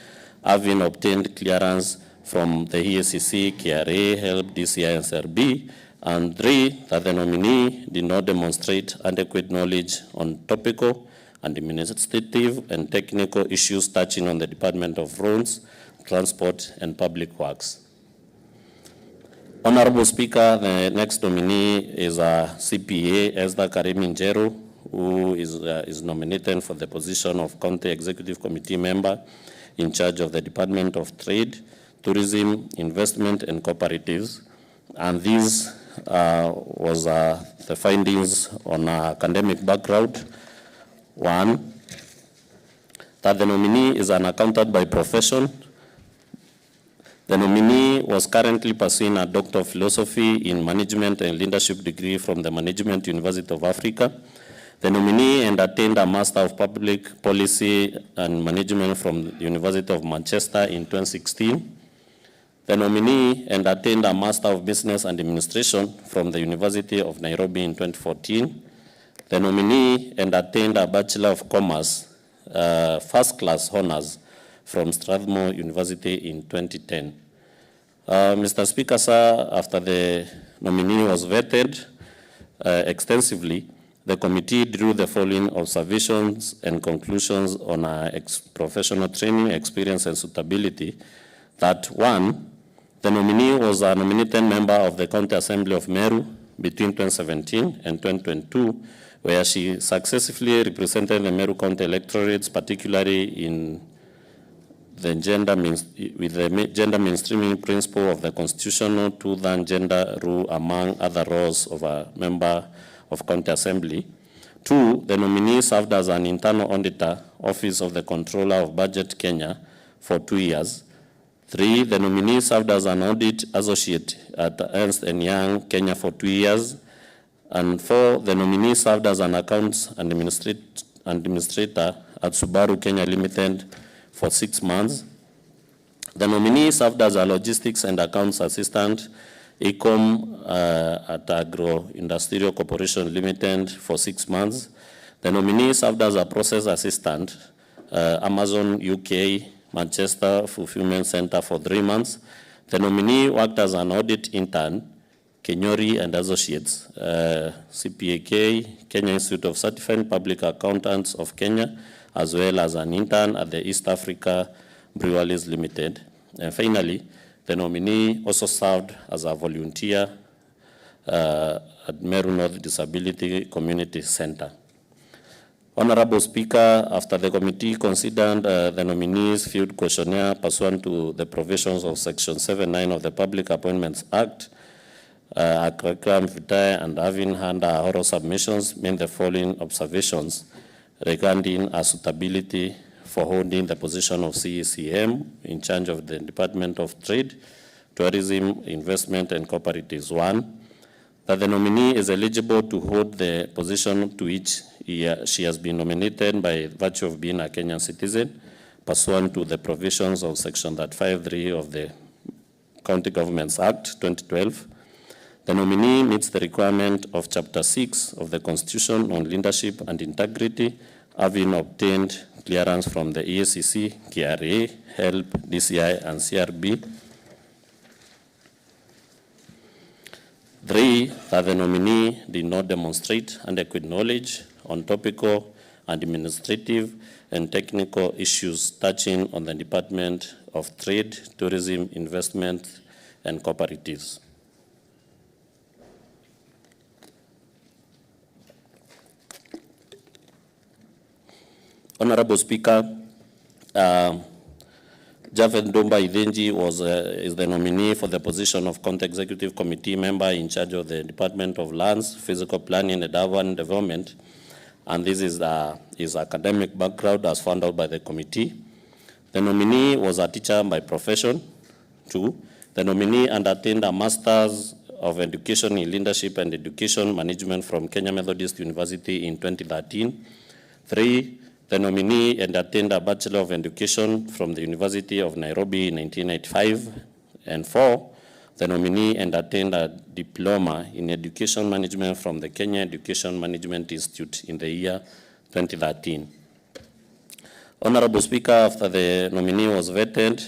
having obtained clearance from the EACC, KRA, HELP, DCI, and CRB. And 3, that the nominee did not demonstrate adequate knowledge on topical, administrative, and technical issues touching on the Department of Roads, Transport, and Public Works. Honorable Speaker, the next nominee is CPA Esther Karimi Njeru, who is nominated for the position of County Executive Committee member in charge of the Department of Trade, Tourism, Investment, and Cooperatives. And these was the findings on academic background. 1, that the nominee is an accountant by profession. The nominee was currently pursuing a Doctor of Philosophy in Management and Leadership degree from the Management University of Africa. The nominee and attained a Master of Public Policy and Management from the University of Manchester in 2016. The nominee and attained a Master of Business and Administration from the University of Nairobi in 2014. The nominee and attained a Bachelor of Commerce, First Class Honors from Strathmore University in 2010. Mr. Speaker, sir, after the nominee was vetted extensively, the committee drew the following observations and conclusions on our professional training, experience, and suitability. That 1, the nominee was a nominated member of the County Assembly of Meru between 2017 and 2022, where she successfully represented the Meru County electorates, particularly in the gender mainstreaming principle of the constitutional two-third gender rule, among other roles of a member of County Assembly. 2, the nominee served as an internal auditor, Office of the Controller of Budget Kenya, for 2 years. 3, the nominee served as an audit associate at Ernst & Young Kenya for 2 years. And 4, the nominee served as an accounts administrator at Subaru Kenya Limited for 6 months. The nominee served as a logistics and accounts assistant, ECOM at Agro Industrial Corporation Limited for 6 months. The nominee served as a process assistant, Amazon UK Manchester Fulfillment Center for 3 months. The nominee worked as an audit intern, Kenyori and Associates, CPAK, Kenya Institute of Certified Public Accountants of Kenya, as well as an intern at the East Africa Breweries Limited. And finally, the nominee also served as a volunteer at Meru North Disability Community Center. Honorable Speaker, after the committee considered the nominees' field questionnaire pursuant to the provisions of Section 7(9) of the Public Appointments Act, curriculum vitae, and having had oral submissions, made the following observations regarding suitability for holding the position of CECM in charge of the Department of Trade, Tourism, Investment, and Cooperatives. 1, that the nominee is eligible to hold the position to which she has been nominated by virtue of being a Kenyan citizen, pursuant to the provisions of Section 35(3) of the County Governments Act 2012. The nominee meets the requirement of Chapter 6 of the Constitution on leadership and integrity, having obtained clearance from the EACC, KRA, HELP, DCI, and CRB. 3, that the nominee did not demonstrate adequate knowledge on topical, administrative, and technical issues touching on the Department of Trade, Tourism, Investment, and Cooperatives. Honorable Speaker, Javed Domba Idhenji is the nominee for the position of County Executive Committee member in charge of the Department of Lands, Physical Planning, and Urban Development. And this is his academic background as found out by the committee. The nominee was a teacher by profession. 2, the nominee undertained a Master's of Education in Leadership and Education Management from Kenya Methodist University in 2013. 3, the nominee attained a Bachelor of Education from the University of Nairobi in 1995. And 4, the nominee attained a Diploma in Education Management from the Kenya Education Management Institute in the year 2013. Honorable Speaker, after the nominee was vetted,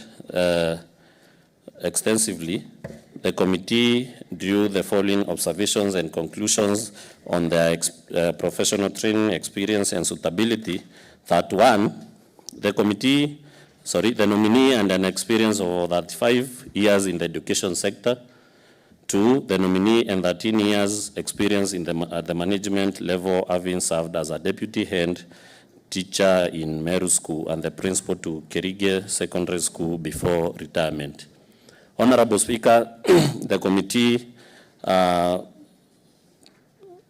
extensively, the committee drew the following observations and conclusions on their professional training, experience, and suitability. That one, the nominee and an experience of 35 years in the education sector. Two, the nominee and 13 years experience at the management level, having served as a deputy head teacher in Meru School and the principal to Kwariria Secondary School before retirement. Honorable Speaker, the committee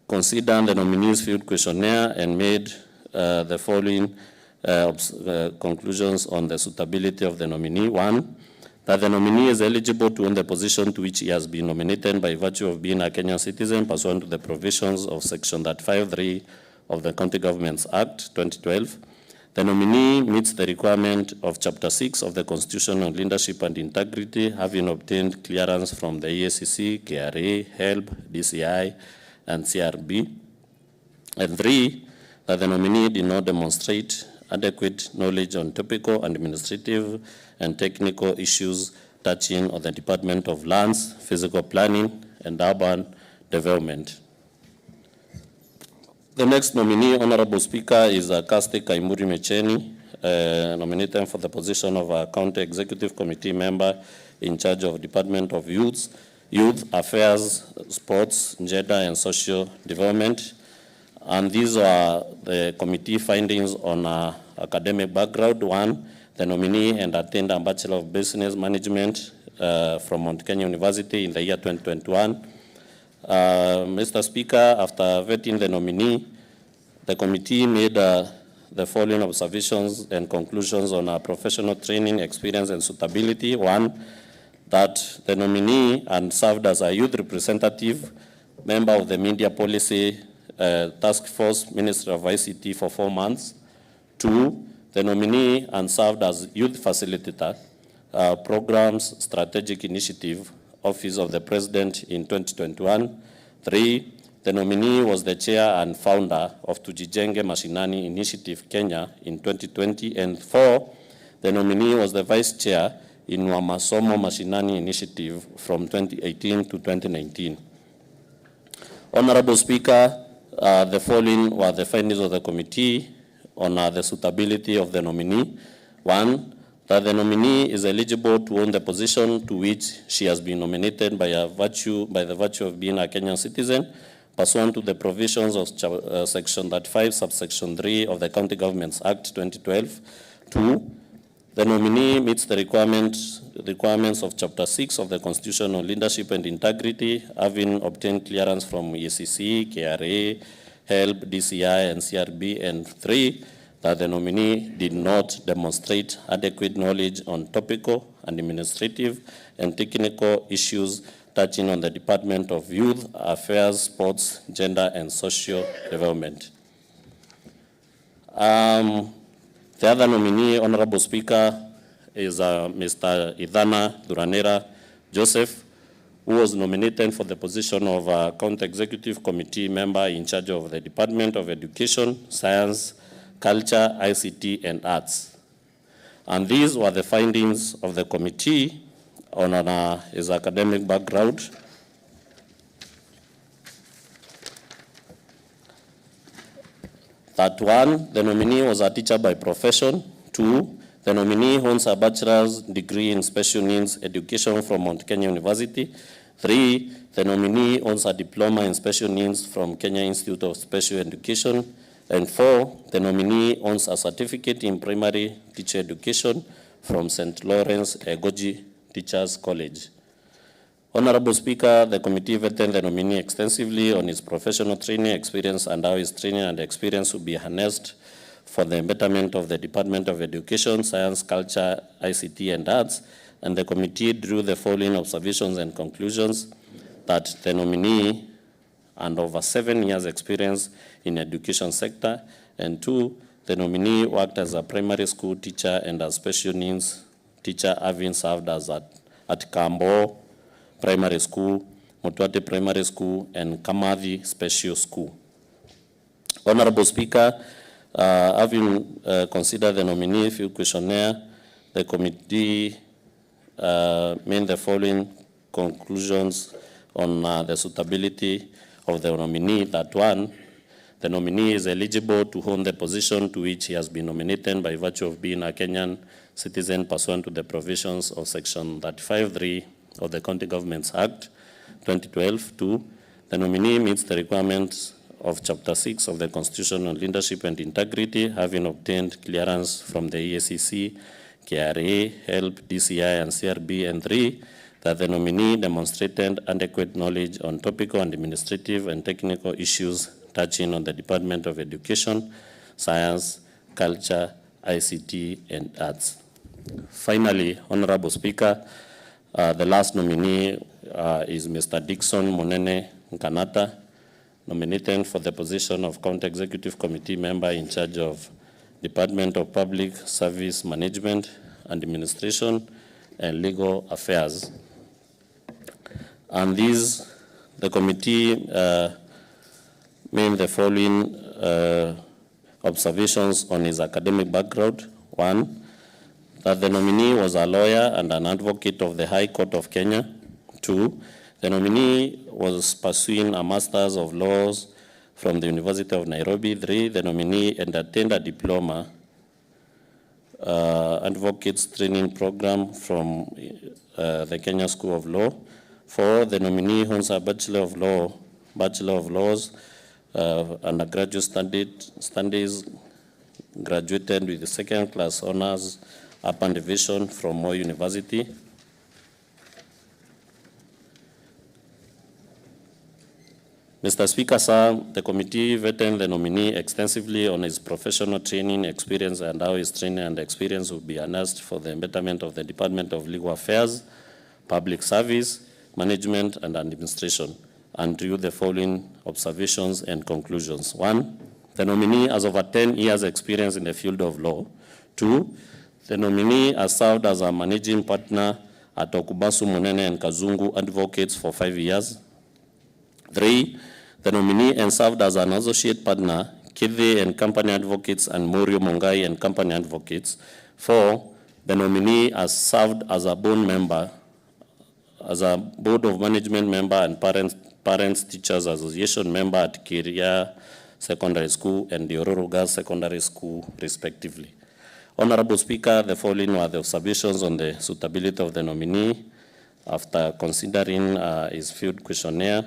considered the nominees' field questionnaire and made the following conclusions on the suitability of the nominee. One, that the nominee is eligible to own the position to which he has been nominated by virtue of being a Kenyan citizen pursuant to the provisions of Section 35(3) of the County Governments Act 2012. The nominee meets the requirement of Chapter 6 of the Constitution on Leadership and Integrity, having obtained clearance from the EACC, KRA, HELB, DCI, and CRB. And three, that the nominee did not demonstrate adequate knowledge on topical, administrative, and technical issues touching on the Department of Lands, Physical Planning, and Urban Development. The next nominee, Honorable Speaker, is Kaste Kaimuri Mecheni, nominated for the position of a County Executive Committee member in charge of Department of Youth Affairs, Sports, Gender, and Social Development. And these are the committee findings on academic background. One, the nominee and attained a Bachelor of Business Management from Mount Kenya University in the year 2021. Mr. Speaker, after vetting the nominee, the committee made the following observations and conclusions on our professional training, experience, and suitability. One, that the nominee and served as a youth representative, member of the Media Policy Task Force, Ministry of ICT for 4 months. Two, the nominee and served as youth facilitator, Programs Strategic Initiative, Office of the President in 2021. Three, the nominee was the chair and founder of Tujijenge Mashinani Initiative Kenya in 2020. And four, the nominee was the vice chair in Wamasomo Mashinani Initiative from 2018 to 2019. Honorable Speaker, the following were the findings of the committee on the suitability of the nominee. One, that the nominee is eligible to own the position to which she has been nominated by the virtue of being a Kenyan citizen, pursuant to the provisions of Section 35, subsection 3 of the County Governments Act 2012. Two, the nominee meets the requirements of Chapter 6 of the Constitution on Leadership and Integrity, having obtained clearance from EACC, KRA, HELB, DCI, and CRB. And three, that the nominee did not demonstrate adequate knowledge on topical, administrative, and technical issues touching on the Department of Youth Affairs, Sports, Gender, and Social Development. The other nominee, Honorable Speaker, is Mr. Idhana Duranera Joseph, who was nominated for the position of a County Executive Committee member in charge of the Department of Education, Science, Culture, ICT, and Arts. And these were the findings of the committee on his academic background. That one, the nominee was a teacher by profession. Two, the nominee owns a bachelor's degree in special needs education from Mount Kenya University. Three, the nominee owns a diploma in special needs from Kenya Institute of Special Education. And four, the nominee owns a certificate in primary teacher education from St. Lawrence Egoji Teachers College. Honorable Speaker, the committee vetted the nominee extensively on his professional training experience and how his training and experience will be harnessed for the betterment of the Department of Education, Science, Culture, ICT, and Arts. And the committee drew the following observations and conclusions: that the nominee and over 7 years experience in education sector, and two, the nominee worked as a primary school teacher and a special needs teacher, having served as at Kambo Primary School, Mutwate Primary School, and Kamathi Special School. Honorable Speaker, having considered the nominee field questionnaire, the committee made the following conclusions on the suitability of the nominee. That one, the nominee is eligible to hold the position to which he has been nominated by virtue of being a Kenyan citizen pursuant to the provisions of Section 35(3) of the County Governments Act 2012. 2, the nominee meets the requirements of Chapter 6 of the Constitution on Leadership and Integrity, having obtained clearance from the EACC, KRA, HELP, DCI, and CRB. And 3, that the nominee demonstrated adequate knowledge on topical and administrative and technical issues touching on the Department of Education, Science, Culture, ICT, and Arts. Finally, Honorable Speaker, the last nominee is Mr. Dickson Monene Nkanata, nominated for the position of County Executive Committee member in charge of Department of Public Service Management, Administration, and Legal Affairs. And the committee made the following observations on his academic background. 1, that the nominee was a lawyer and an advocate of the High Court of Kenya. 2, the nominee was pursuing a Master's of Laws from the University of Nairobi. 3, the nominee entertained a diploma advocates training program from the Kenya School of Law. 4, the nominee owns a Bachelor of Laws, undergraduate studies, graduated with the second-class honors upper division from Moi University. Mr. Speaker, sir, the committee vetted the nominee extensively on his professional training experience and how his training and experience would be harnessed for the betterment of the Department of Legal Affairs, Public Service, Management, and Administration, and drew the following observations and conclusions. 1, the nominee has over 10 years experience in the field of law. 2, the nominee has served as a managing partner at Okubasu Monene and Kazungu Advocates for 5 years. 3, the nominee has served as an associate partner, Kithi and Company Advocates and Morio Mongai and Company Advocates. 4, the nominee has served as a board member, as a Board of Management member and Parents Teachers Association member at Kwariria Secondary School and the Ororo Girls Secondary School, respectively. Honorable Speaker, the following were the observations on the suitability of the nominee after considering his field questionnaire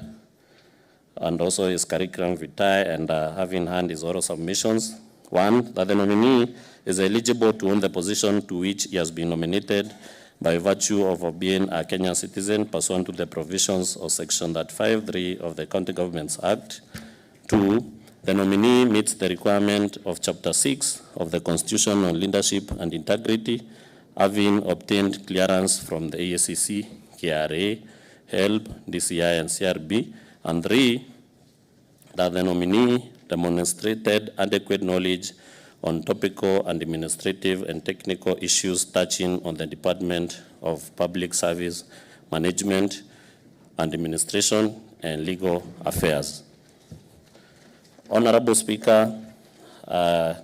and also his curriculum vitae and having hand his oral submissions. 1, that the nominee is eligible to own the position to which he has been nominated by virtue of being a Kenyan citizen pursuant to the provisions of Section 35(3) of the County Governments Act. 2, the nominee meets the requirement of Chapter 6 of the Constitution on Leadership and Integrity, having obtained clearance from the EACC, KRA, HELP, DCI, and CRB. And 3, that the nominee demonstrated adequate knowledge on topical and administrative and technical issues touching on the Department of Public Service Management, Administration, and Legal Affairs. Honorable Speaker, I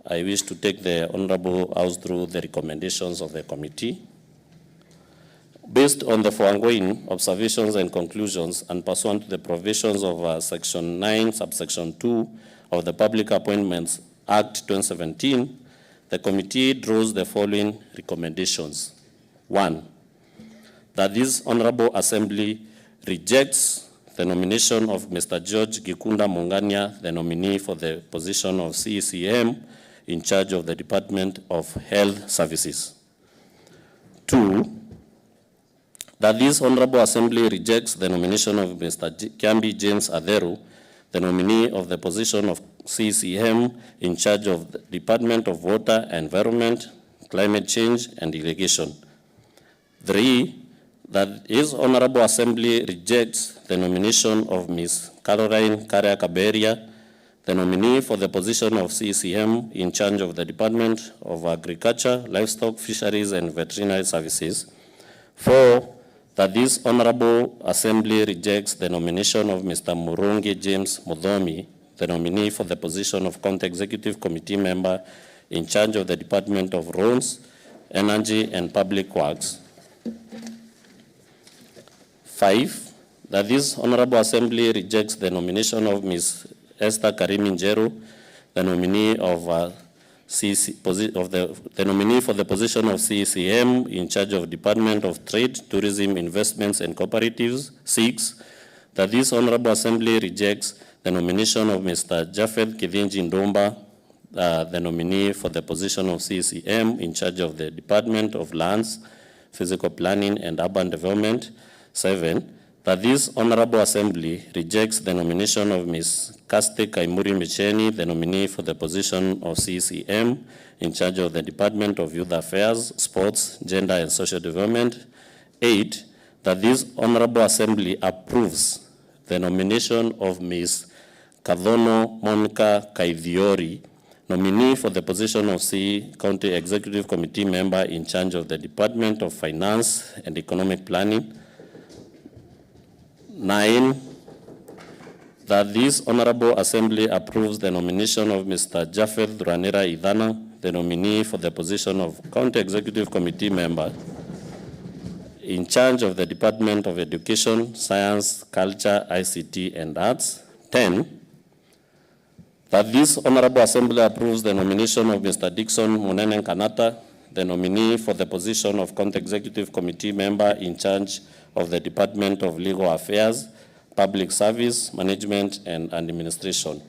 wish to take the Honorable House through the recommendations of the committee. Based on the foregoing observations and conclusions and pursuant to the provisions of Section 9, subsection 2 of the Public Appointments Act 2017, the committee draws the following recommendations. 1, that this Honorable Assembly rejects the nomination of Mr. George Gikunda Mungania, the nominee for the position of CECM in charge of the Department of Health Services. 2, that this Honorable Assembly rejects the nomination of Mr. Kiambi James Atheru, the nominee of the position of CECM in charge of the Department of Water, Environment, Climate Change, and Irrigation. 3, that his Honorable Assembly rejects the nomination of Ms. Caroline Karia Kaberia, the nominee for the position of CECM in charge of the Department of Agriculture, Livestock, Fisheries, and Veterinary Services. 4, that this Honorable Assembly rejects the nomination of Mr. Murungi James Mudhomi, the nominee for the position of County Executive Committee member in charge of the Department of Roads, Energy and Public Works. 5, that this Honorable Assembly rejects the nomination of Ms. Esther Karimi Njeru, the nominee of the nominee for the position of CECM in charge of Department of Trade, Tourism, Investments and Cooperatives. 6, that this Honorable Assembly rejects the nomination of Mr. Jafeth Kithinji Ndomba, the nominee for the position of CECM in charge of the Department of Lands, Physical Planning and Urban Development. 7, that this Honorable Assembly rejects the nomination of Ms. Kaste Kaimuri Micheni, the nominee for the position of CECM in charge of the Department of Youth Affairs, Sports, Gender and Social Development. 8, that this Honorable Assembly approves the nomination of Ms. Kadhono Monica Kaithiori, nominee for the position of County Executive Committee member in charge of the Department of Finance and Economic Planning. 9, that this Honorable Assembly approves the nomination of Mr. Jafeth Duranira Idhana, the nominee for the position of County Executive Committee member in charge of the Department of Education, Science, Culture, ICT and Arts. 10, that this Honorable Assembly approves the nomination of Mr. Dixon Munene Kanata, the nominee for the position of County Executive Committee member in charge of the Department of Legal Affairs, Public Service, Management and Administration.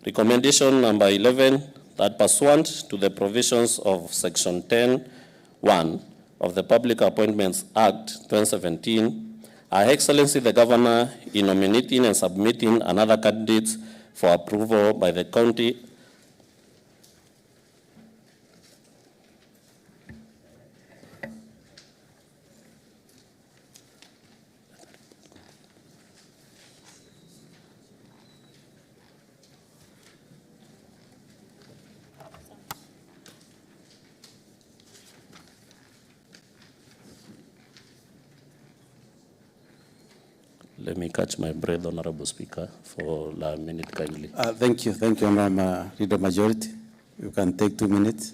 Recommendation number 11, that pursuant to the provisions of Section 10(1) of the Public Appointments Act 2017, Her Excellency the Governor, in nominating and submitting another candidate for approval by the county Let me catch my breath, Honorable Speaker, for a minute kindly. Thank you, Honorable Leader Majority. You can take 2 minutes.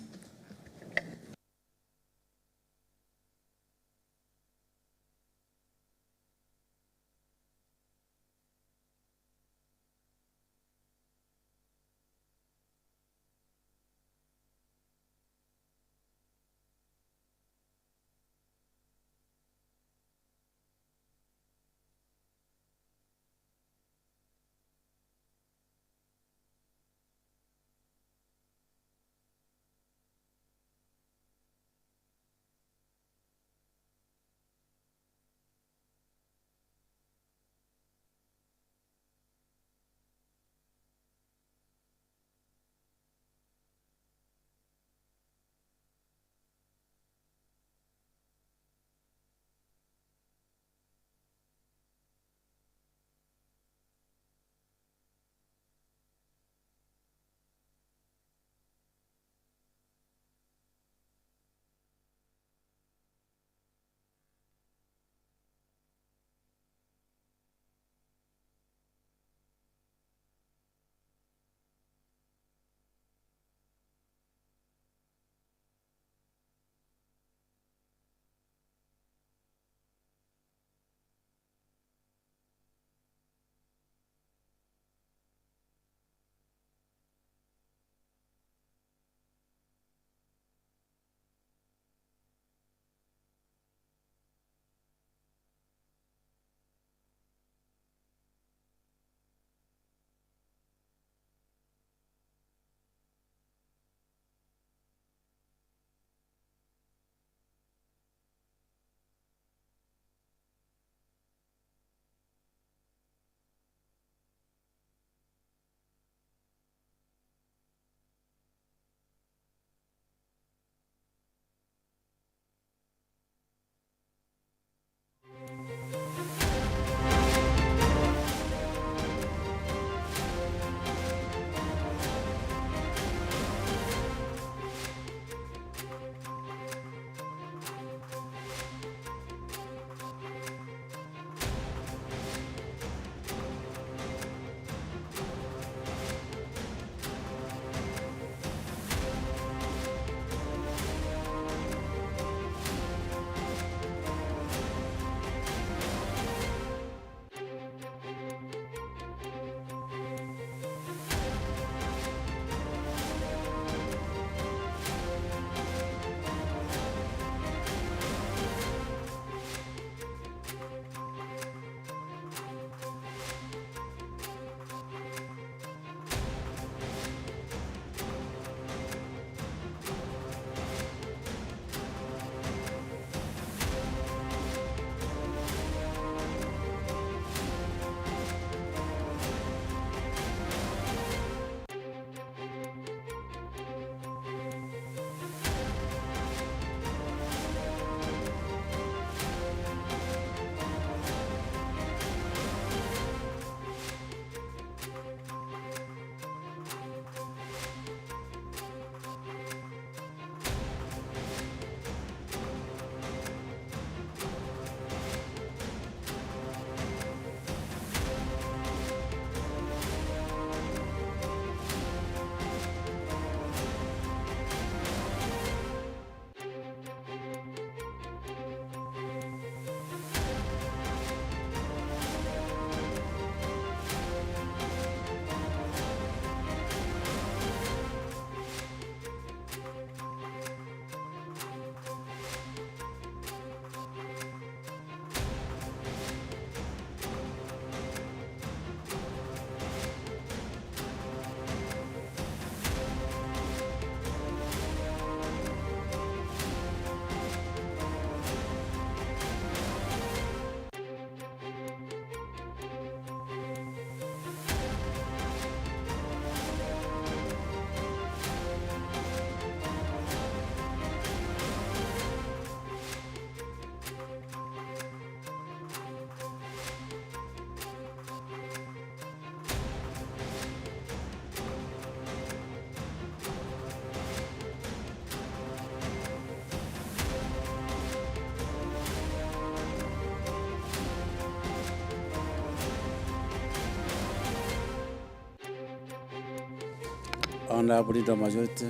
Honorable Leader Majority.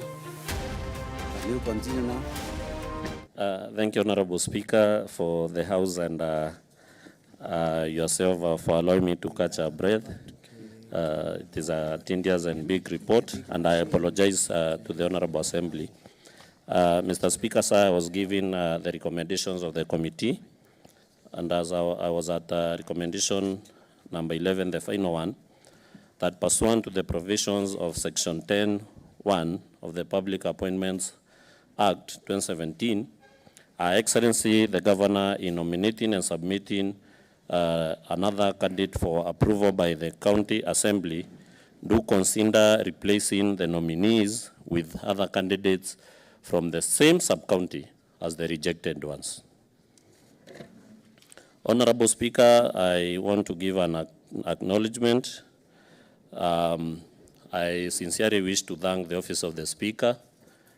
Can you continue now? Thank you, Honorable Speaker, for the House and yourself for allowing me to catch a breath. It is a tedious and big report, and I apologize to the Honorable Assembly. Mr. Speaker, sir, I was given the recommendations of the committee, and as I was at recommendation number 11, the final one, that pursuant to the provisions of Section 10(1) of the Public Appointments Act 2017, Her Excellency the Governor, in nominating and submitting another candidate for approval by the County Assembly, do consider replacing the nominees with other candidates from the same sub-county as the rejected ones. Honorable Speaker, I want to give an acknowledgement. I sincerely wish to thank the Office of the Speaker,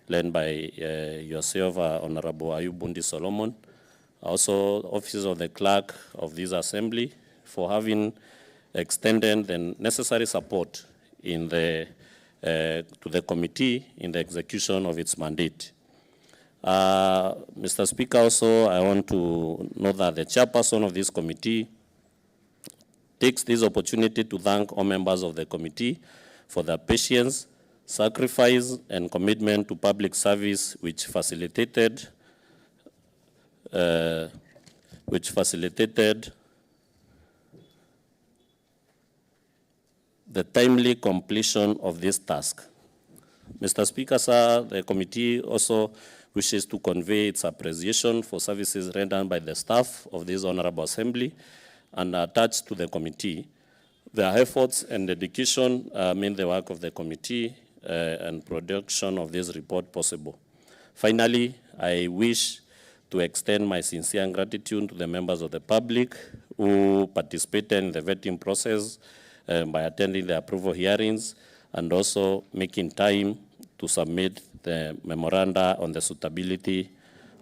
led by yourself, Honorable Ayubundi Solomon, also Office of the Clerk of this Assembly, for having extended the necessary support in the, to the committee in the execution of its mandate. Mr. Speaker, also I want to note that the chairperson of this committee takes this opportunity to thank all members of the committee for their patience, sacrifice, and commitment to public service, which facilitated the timely completion of this task. Mr. Speaker, sir, the committee also wishes to convey its appreciation for services rendered by the staff of this Honorable Assembly and attached to the committee. Their efforts and dedication made the work of the committee and production of this report possible. Finally, I wish to extend my sincere gratitude to the members of the public who participated in the vetting process by attending the approval hearings and also making time to submit the memoranda on the suitability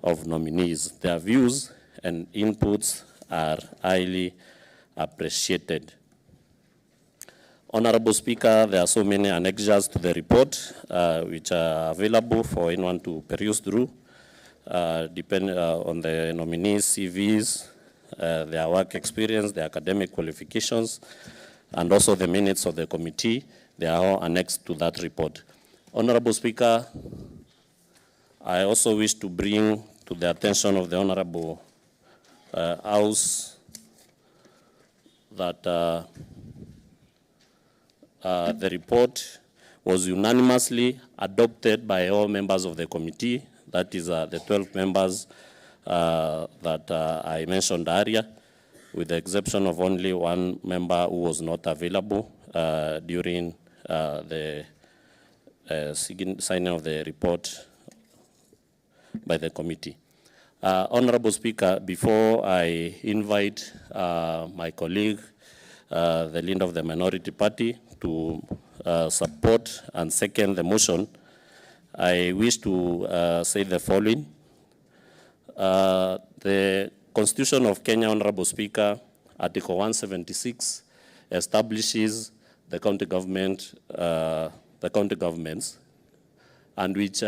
of nominees. Their views and inputs are highly appreciated. Honorable Speaker, there are so many annexures to the report which are available for anyone to peruse through, depending on the nominees' CVs, their work experience, their academic qualifications, and also the minutes of the committee. They are all annexed to that report. Honorable Speaker, I also wish to bring to the attention of the Honorable House that the report was unanimously adopted by all members of the committee. That is the 12 members that I mentioned earlier, with the exception of only one member who was not available during the signing of the report by the committee. Honorable Speaker, before I invite my colleague, the leader of the minority party, to support and second the motion, I wish to say the following. The Constitution of Kenya, Honorable Speaker, Article 176 establishes the county government, the county governments, and which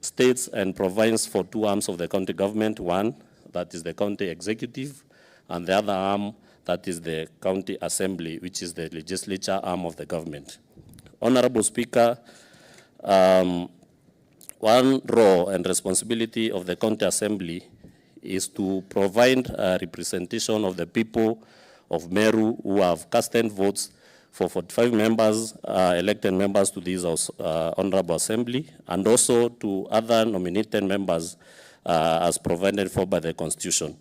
states and provides for two arms of the county government. One, that is the county executive, and the other arm, that is the county assembly, which is the legislature arm of the government. Honorable Speaker, one role and responsibility of the county assembly is to provide a representation of the people of Meru who have casted votes for 45 members, elected members to this Honorable Assembly, and also to other nominated members as provided for by the Constitution.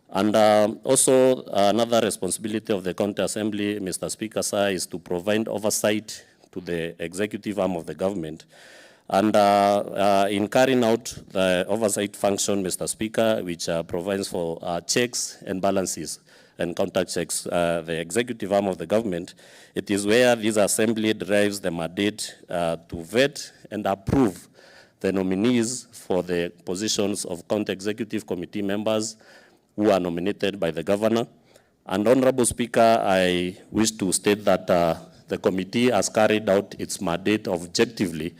And also another responsibility of the County Assembly, Mr. Speaker, sir, is to provide oversight to the executive arm of the government. And in carrying out the oversight function, Mr. Speaker, which provides for checks and balances and counter checks, the executive arm of the government, it is where this assembly derives the mandate to vet and approve the nominees for the positions of county executive committee members who are nominated by the governor. And Honorable Speaker, I wish to state that the committee has carried out its mandate objectively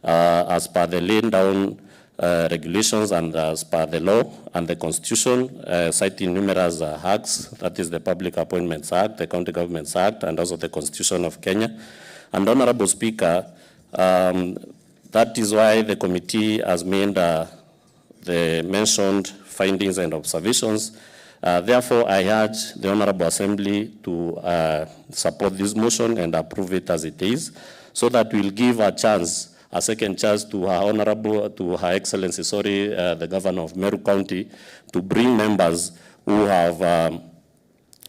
as per the laid down regulations and as per the law and the constitution, citing numerous acts, that is the Public Appointments Act, the County Governments Act, and also the Constitution of Kenya. And Honorable Speaker, that is why the committee has made the mentioned findings and observations. Therefore, I urge the Honorable Assembly to support this motion and approve it as it is, so that we'll give a second chance to Her Excellency, the Governor of Meru County, to bring members who have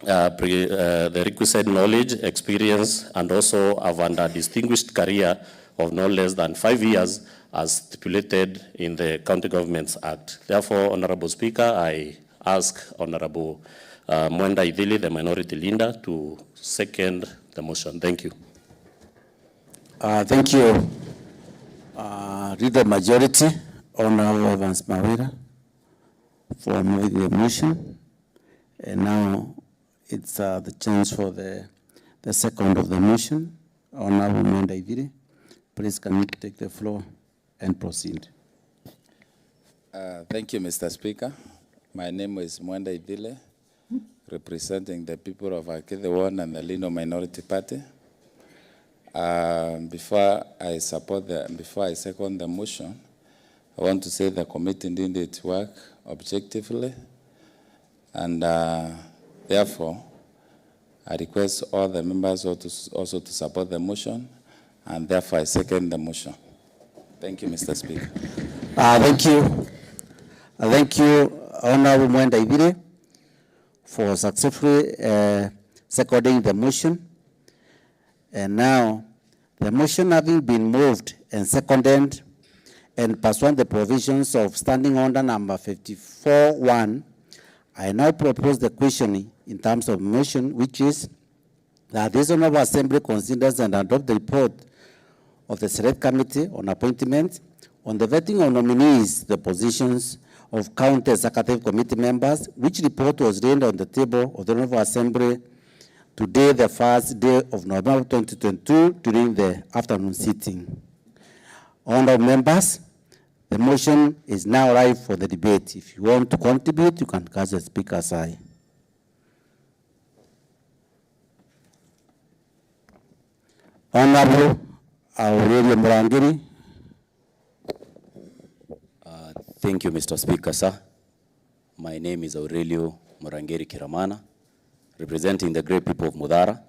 the requisite knowledge, experience, and also have a distinguished career of no less than 5 years as stipulated in the County Governments Act. Therefore, Honorable Speaker, I ask Honorable Mwenda Idhili, the Minority Leader, to second the motion. Thank you. Thank you. Read the majority, Honorable Evans Mawira, for moving the motion. And now it's the chance for the second of the motion. Honorable Mwenda Idhili, please can you take the floor and proceed. Thank you, Mr. Speaker. My name is Mwenda Idhili, representing the people of KUTHUJA and the Lino Minority Party. Before I second the motion, I want to say the committee did its work objectively, and therefore, I request all the members also to support the motion, and therefore I second the motion. Thank you, Mr. Speaker. Thank you. Thank you, Honorable Mwenda Idhili, for successfully seconding the motion. And now, the motion having been moved and seconded and pursuant the provisions of Standing Order number 54-1, I now propose the questioning in terms of motion, which is that this Honorable Assembly considers and adopt the report of the Select Committee on Appointment on the vetting of nominees, the positions of County Executive Committee members, which report was laid on the table of the Honorable Assembly today, the first day of November 2022, during the afternoon sitting. Honorable members, the motion is now live for the debate. If you want to contribute, you can cast the speaker's eye. Honorable Aurelio Murangiri. Thank you, Mr. Speaker, sir. My name is Aurelio Murangiri Kiramana, representing the great people of Mudhara.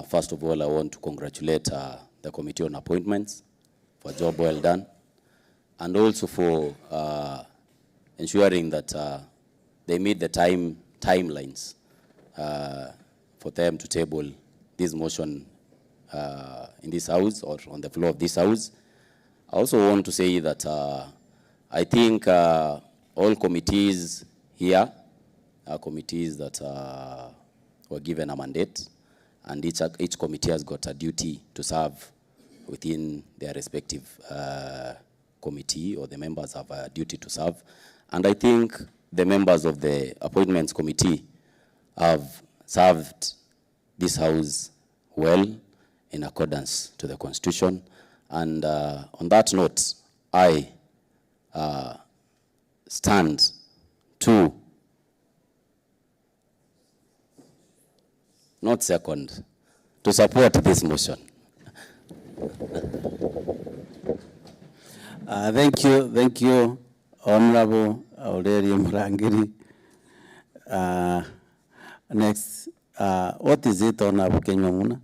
First of all, I want to congratulate the Committee on Appointments for a job well done, and also for ensuring that they meet the timelines for them to table this motion in this House or on the floor of this House. I also want to say that I think all committees here are committees that were given a mandate, and each committee has got a duty to serve within their respective committee, or the members have a duty to serve. And I think the members of the Appointments Committee have served this House well in accordance to the Constitution. And on that note, I stand to not second, to support this motion. Thank you, Honorable Aurelio Murangiri. Next, what is it, Honorable Kenyamuna?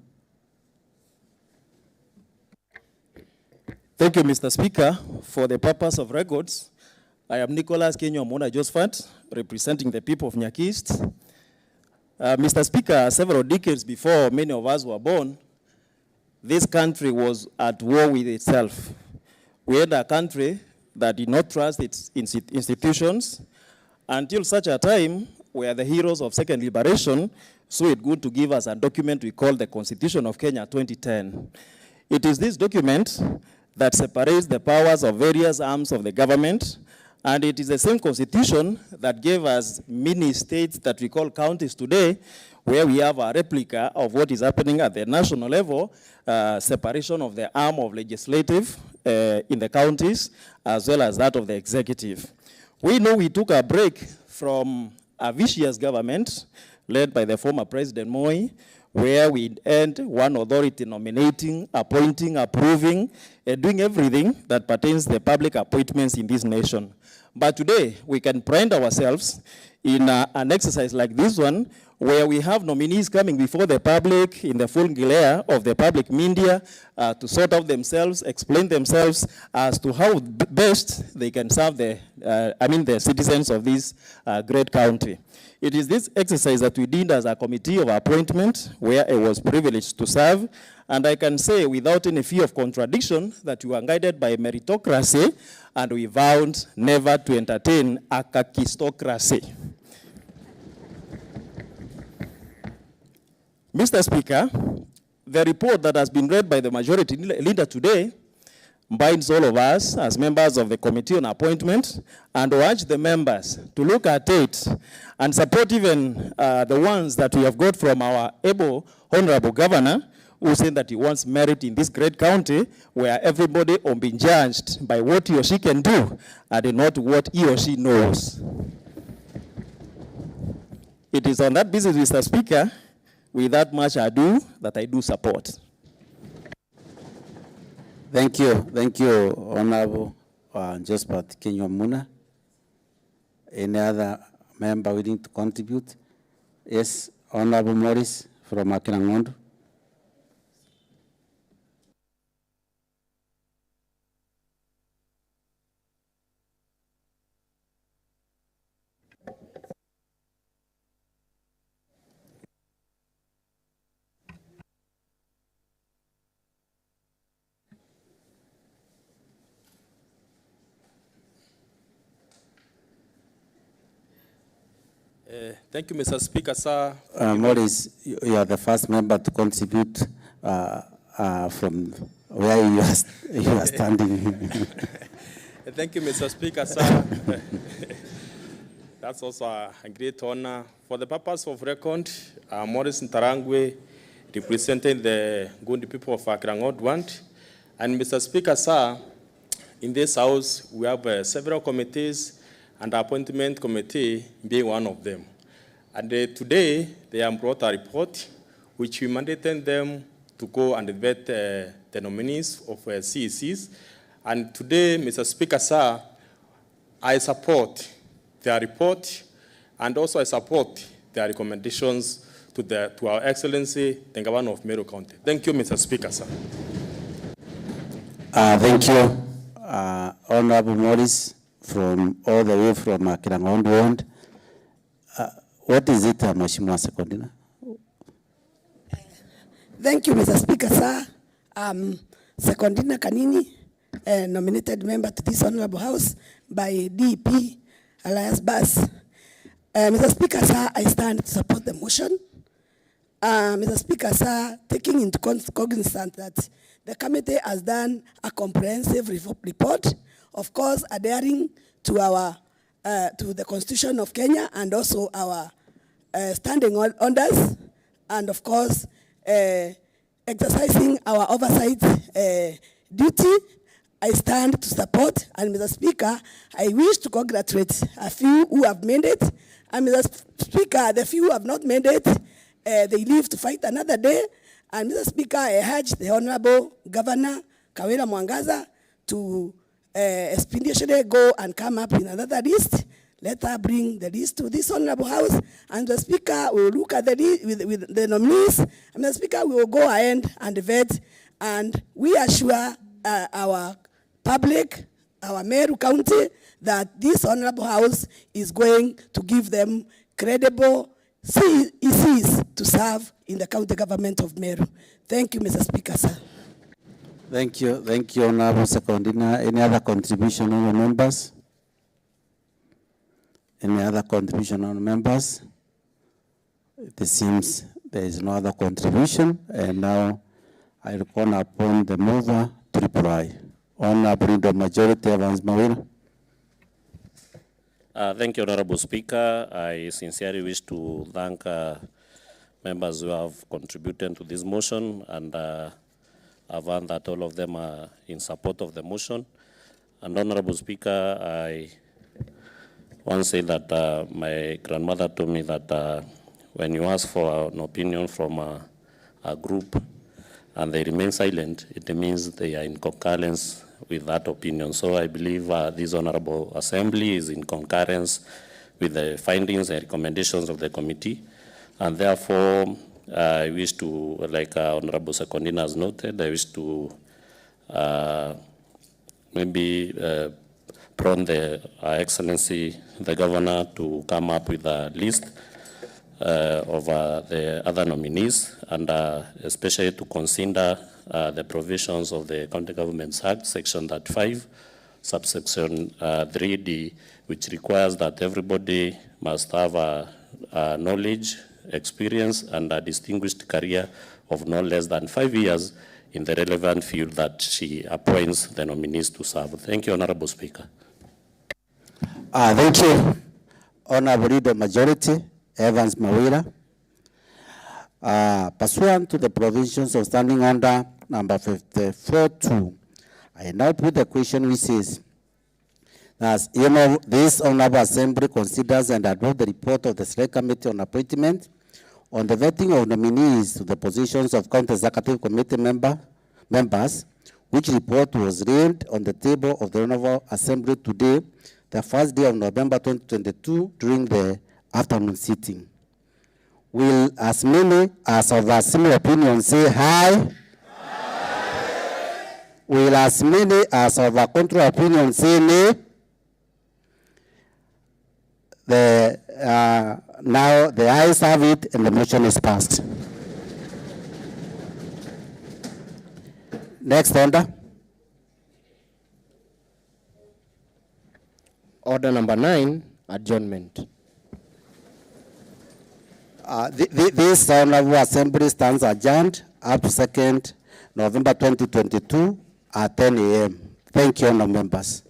Thank you, Mr. Speaker. For the purpose of records, I am Nicholas Kenyamuna Josephat, representing the people of Nyakist. Mr. Speaker, several decades before many of us were born, this country was at war with itself. We had a country that did not trust its institutions until such a time where the heroes of second liberation saw it good to give us a document we call the Constitution of Kenya 2010. It is this document that separates the powers of various arms of the government And it is the same constitution that gave us many states that we call counties today, where we have a replica of what is happening at the national level, separation of the arm of legislative in the counties, as well as that of the executive. We know we took a break from a vicious government led by the former President Moi, where we end one authority nominating, appointing, approving, and doing everything that pertains to the public appointments in this nation. But today, we can pride ourselves in an exercise like this one, where we have nominees coming before the public in the full glare of the public media to sort out themselves, explain themselves as to how best they can serve the citizens of this great country. It is this exercise that we did as a committee of appointment, where I was privileged to serve, and I can say without any fear of contradiction that we were guided by meritocracy, and we vowed never to entertain a kakistocracy. Mr. Speaker, the report that has been read by the majority leader today binds all of us as members of the Committee on Appointment, and urge the members to look at it and support even the ones that we have got from our able honorable governor, who said that he wants merit in this great county, where everybody will be judged by what he or she can do and not what he or she knows. It is on that basis, Mr. Speaker, without much ado, that I do support. Thank you, Honorable Josephat Kinyua. Any other member willing to contribute? Yes, Honorable Morris from Akirangondo. Thank you, Mr. Speaker, sir. Morris, you are the first member to contribute from where you are standing. Thank you, Mr. Speaker, sir. That's also a great honor. For the purpose of record, Morris Ntarangwe, representing the good people of Akirangondo. And Mr. Speaker, sir, in this house, we have several committees, and the appointment committee being one of them. And today, they have brought a report which we mandated them to go and vet the nominees of CECs. And today, Mr. Speaker, sir, I support their report, and also I support their recommendations to our Excellency, the Governor of Meru County. Thank you, Mr. Speaker, sir. Thank you, Honorable Morris, from all the way from Akirangondo. What is it, Mheshimiwa Sekondina? Thank you, Mr. Speaker, sir. Sekondina Kanini, nominated member to this honorable house by DP Elias Bass. Mr. Speaker, sir, I stand to support the motion. Mr. Speaker, sir, taking into cognizance that the committee has done a comprehensive report, of course, adhering to our to the Constitution of Kenya and also our standing orders, and of course, exercising our oversight duty, I stand to support. And Mr. Speaker, I wish to congratulate a few who have made it. And Mr. Speaker, the few who have not made it, they live to fight another day. And Mr. Speaker, I urge the Honorable Governor Kawira Mwangaza to expeditiously go and come up with another list. Let her bring the list to this honorable house, and the Speaker will look at the list with the nominees, and the Speaker will go ahead and vet, and we assure our public, our Meru County, that this honorable house is going to give them credible CECs to serve in the county government of Meru. Thank you, Mr. Speaker, sir. Thank you, Honorable Sekondina. Any other contribution on the members? Any other contribution on members? It seems there is no other contribution, and now I call upon the mover to reply. Honorable the majority, Evans Mawira. Thank you, Honorable Speaker. I sincerely wish to thank members who have contributed to this motion, and I've learned that all of them are in support of the motion. And Honorable Speaker, I want to say that my grandmother told me that when you ask for an opinion from a group and they remain silent, it means they are in concurrence with that opinion. So I believe this Honorable Assembly is in concurrence with the findings and recommendations of the committee. And therefore, I wish to, like Honorable Secondina has noted, I wish to maybe prompt the Excellency, the Governor, to come up with a list of the other nominees, and especially to consider the provisions of the County Governments Act, Section 35, subsection 3D, which requires that everybody must have a knowledge, experience, and a distinguished career of no less than 5 years in the relevant field that she appoints the nominees to serve. Thank you, Honorable Speaker. Thank you, Honorable Leader Majority Evans Mawira. Pursuant to the provisions of Standing Order number 54.2, I now put the question which says, as you know, this Honorable Assembly considers and adopts the report of the Select Committee on Appointment on the vetting of nominees to the positions of County Executive Committee members, which report was read on the table of the Honorable Assembly today, the first day of November 2022, during the afternoon sitting. Will as many as of a similar opinion say aye? Aye. Will as many as of a contrary opinion say nay? Now the ayes have it and the motion is passed. Next order. Order number 9, adjournment. This Honorable Assembly stands adjourned up to 2nd November 2022 at 10 a.m. Thank you, honorable members.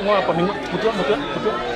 Mau apa? Butuh?